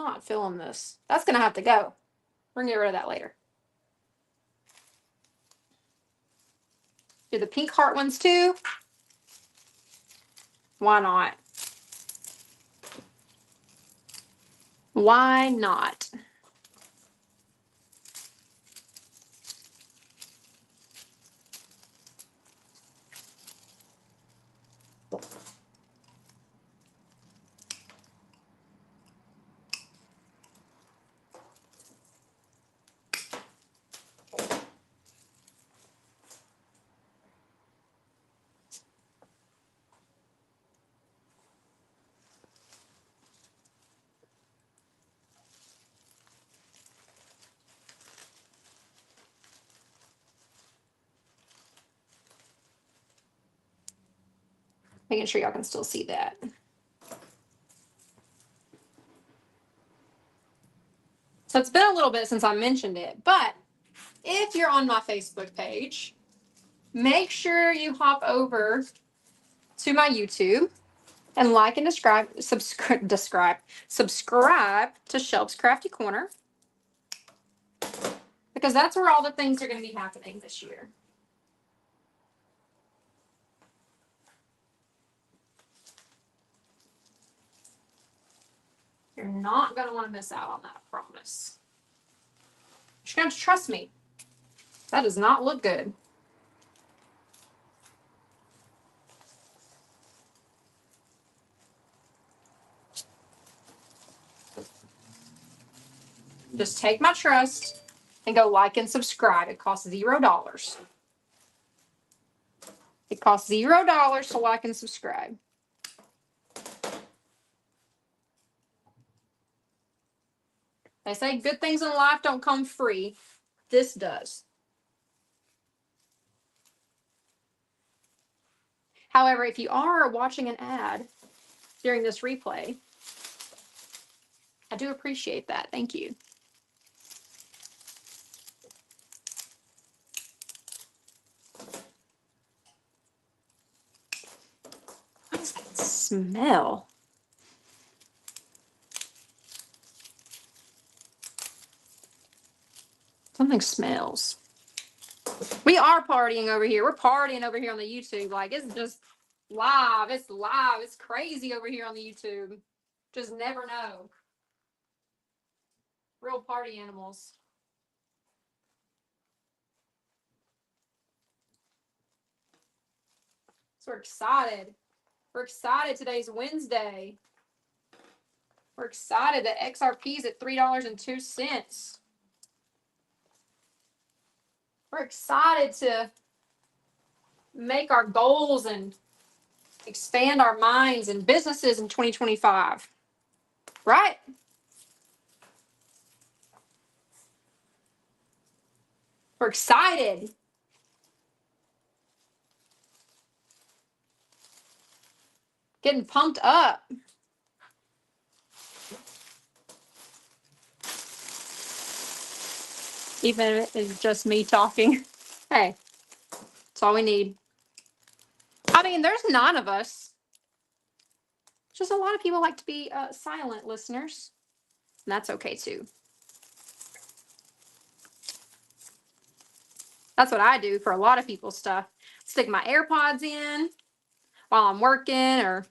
not feeling this. That's going to have to go. We're going to get rid of that later. Do the pink heart ones too. Why not? Why not? Making sure y'all can still see that. So it's been a little bit since I mentioned it, but if you're on my Facebook page, make sure you hop over to my YouTube and like and subscribe to Shelb's Crafty Corner, because that's where all the things are going to be happening this year. You're not going to want to miss out on that, I promise. You're going to have to trust me. That does not look good. Just take my trust and go like and subscribe. It costs $0. It costs $0 to like and subscribe. They say good things in life don't come free. This does. However, if you are watching an ad during this replay, I do appreciate that. Thank you. What does that smell? Something smells. We are partying over here. We're partying over here on the YouTube. Like, it's just live. It's live. It's crazy over here on the YouTube. Just never know. Real party animals. So we're excited. We're excited. Today's Wednesday. We're excited that XRP's at $3.02. We're excited to make our goals and expand our minds and businesses in 2025. Right? We're excited. Getting pumped up. Even if it's just me talking. Hey, that's all we need. I mean, there's 9 of us. Just a lot of people like to be silent listeners. And that's okay too. That's what I do for a lot of people's stuff. Stick my AirPods in while I'm working or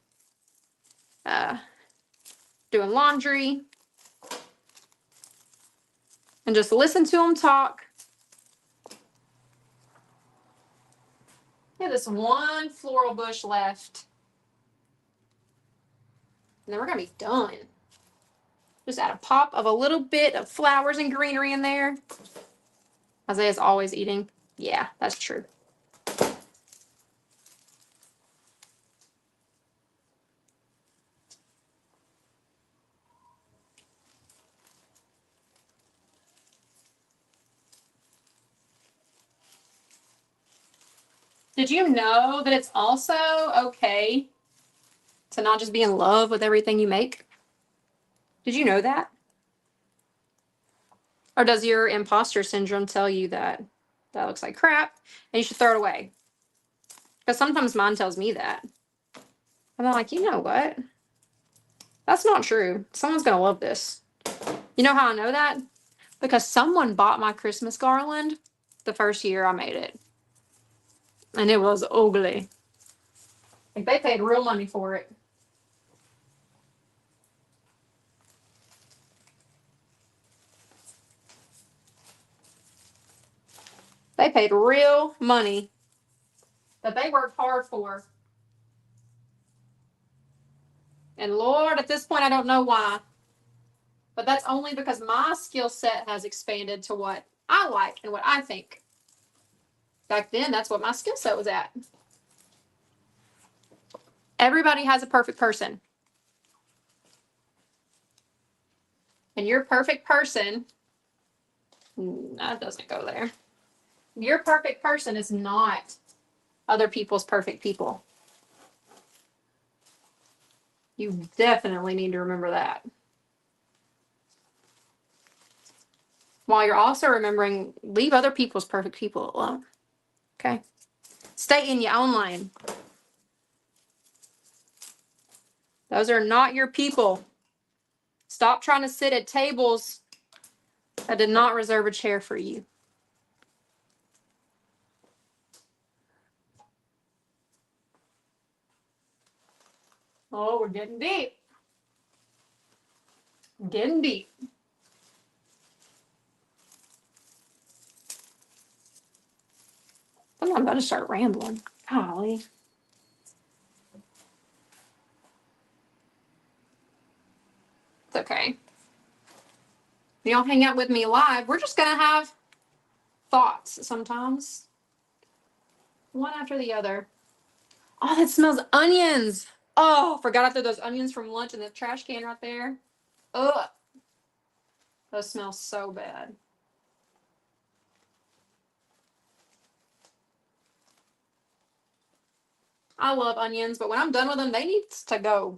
doing laundry. And just listen to them talk. We have this one floral bush left. And then we're going to be done. Just add a pop of a little bit of flowers and greenery in there. Isaiah's always eating. Yeah, that's true. Did you know that it's also okay to not just be in love with everything you make? Did you know that? Or does your imposter syndrome tell you that that looks like crap and you should throw it away? Because sometimes mine tells me that. And I'm like, you know what? That's not true. Someone's going to love this. You know how I know that? Because someone bought my Christmas garland the first year I made it. And it was ugly. Like they paid real money for it. They paid real money that they worked hard for. And Lord, at this point, I don't know why. But that's only because my skill set has expanded to what I like and what I think. Back then, that's what my skill set was at. Everybody has a perfect person. And your perfect person, that doesn't go there. Your perfect person is not other people's perfect people. You definitely need to remember that. While you're also remembering, leave other people's perfect people alone. Okay? Stay in your own lane. Those are not your people. Stop trying to sit at tables that did not reserve a chair for you. Oh, we're getting deep. Getting deep. I'm about to start rambling. Golly. It's okay. You don't hang out with me live. We're just going to have thoughts sometimes. One after the other. Oh, that smells onions. Oh, forgot I threw those onions from lunch in the trash can right there. Ugh. Those smell so bad. I love onions, but when I'm done with them, they need to go.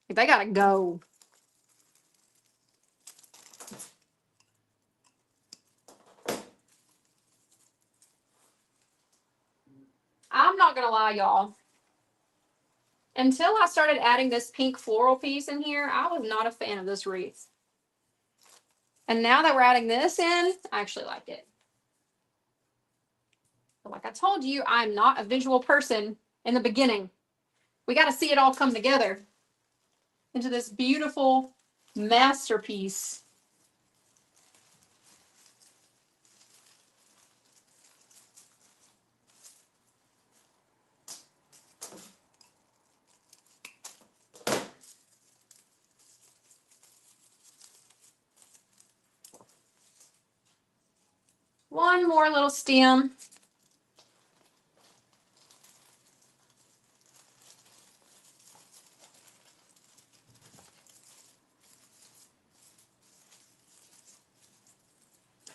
They gotta go. I'm not gonna lie, y'all. Until I started adding this pink floral piece in here, I was not a fan of this wreath. And now that we're adding this in, I actually like it. But like I told you, I'm not a visual person in the beginning. We got to see it all come together into this beautiful masterpiece. One more little stem.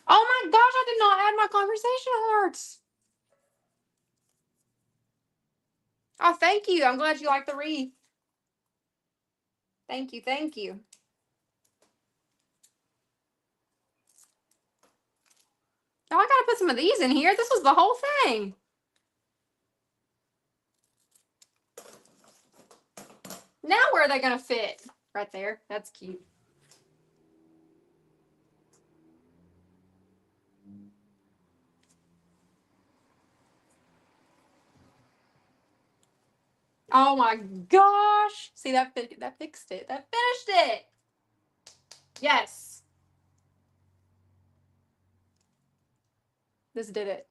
Oh my gosh, I did not add my conversation hearts. Oh, thank you. I'm glad you like the wreath. Thank you. Thank you. Oh, I gotta put some of these in here. This was the whole thing. Now where are they gonna fit? Right there. That's cute. Oh my gosh. See, that fixed it. That finished it. Yes. This did it.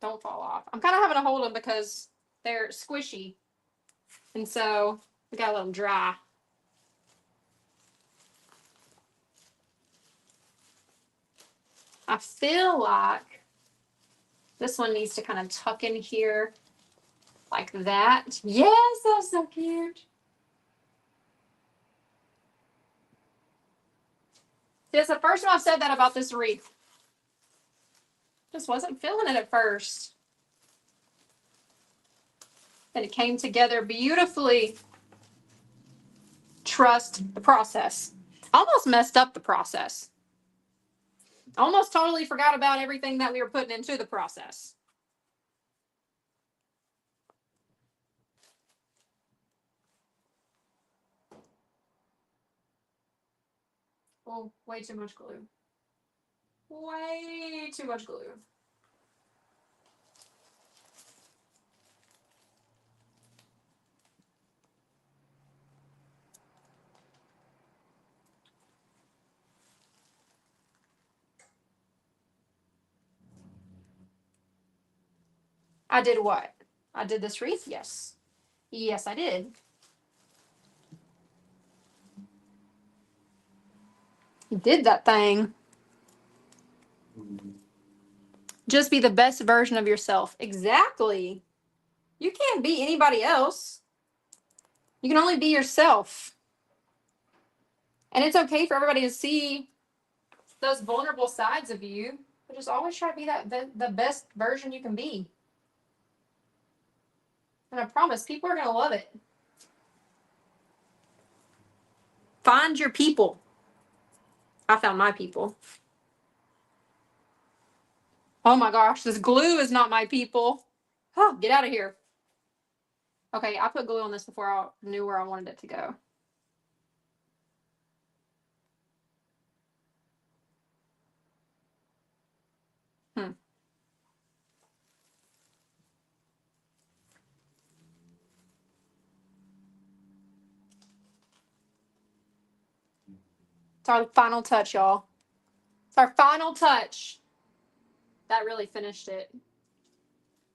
Don't fall off. I'm kind of having to hold them because they're squishy. And so we got to let them dry. I feel like this one needs to kind of tuck in here like that. Yes, that's so cute. It's the first time I've said that about this wreath. Just wasn't feeling it at first. And it came together beautifully. Trust the process. Almost messed up the process. Almost totally forgot about everything that we were putting into the process. Oh, way too much glue. Way too much glue. I did what? I did this wreath? Yes. Yes, I did. You did that thing. Just be the best version of yourself. Exactly. You can't be anybody else. You can only be yourself. And it's okay for everybody to see those vulnerable sides of you, but just always try to be the best version you can be. And I promise people are going to love it. Find your people. I found my people. Oh my gosh, this glue is not my people. Oh, get out of here. Okay, I put glue on this before I knew where I wanted it to go. It's our final touch, y'all. It's our final touch. That really finished it.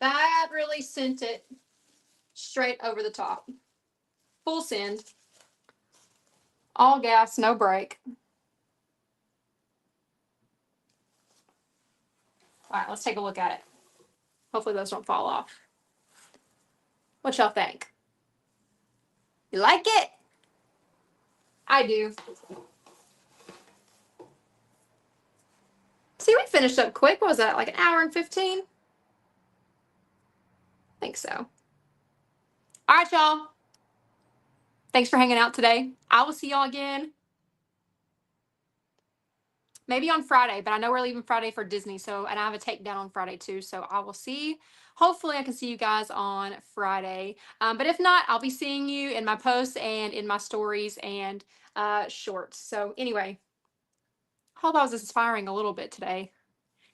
That really sent it straight over the top. Full send. All gas, no brake. All right, let's take a look at it. Hopefully those don't fall off. What y'all think? You like it? I do. See, we finished up quick. What was that, like an hour and 15? I think so. All right, y'all. Thanks for hanging out today. I will see y'all again maybe on Friday, but I know we're leaving Friday for Disney, so, and I have a takedown on Friday too, so I will see. Hopefully I can see you guys on Friday, but if not, I'll be seeing you in my posts and in my stories and shorts. So anyway, hope I was inspiring a little bit today.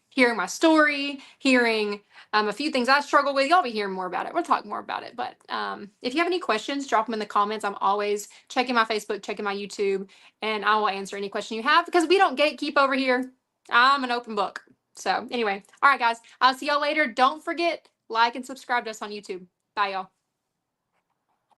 Hearing my story, hearing a few things I struggle with. Y'all be hearing more about it. We'll talk more about it. But if you have any questions, drop them in the comments. I'm always checking my Facebook, checking my YouTube, and I will answer any question you have because we don't gatekeep over here. I'm an open book. So anyway, all right, guys. I'll see y'all later. Don't forget, like and subscribe to us on YouTube. Bye, y'all.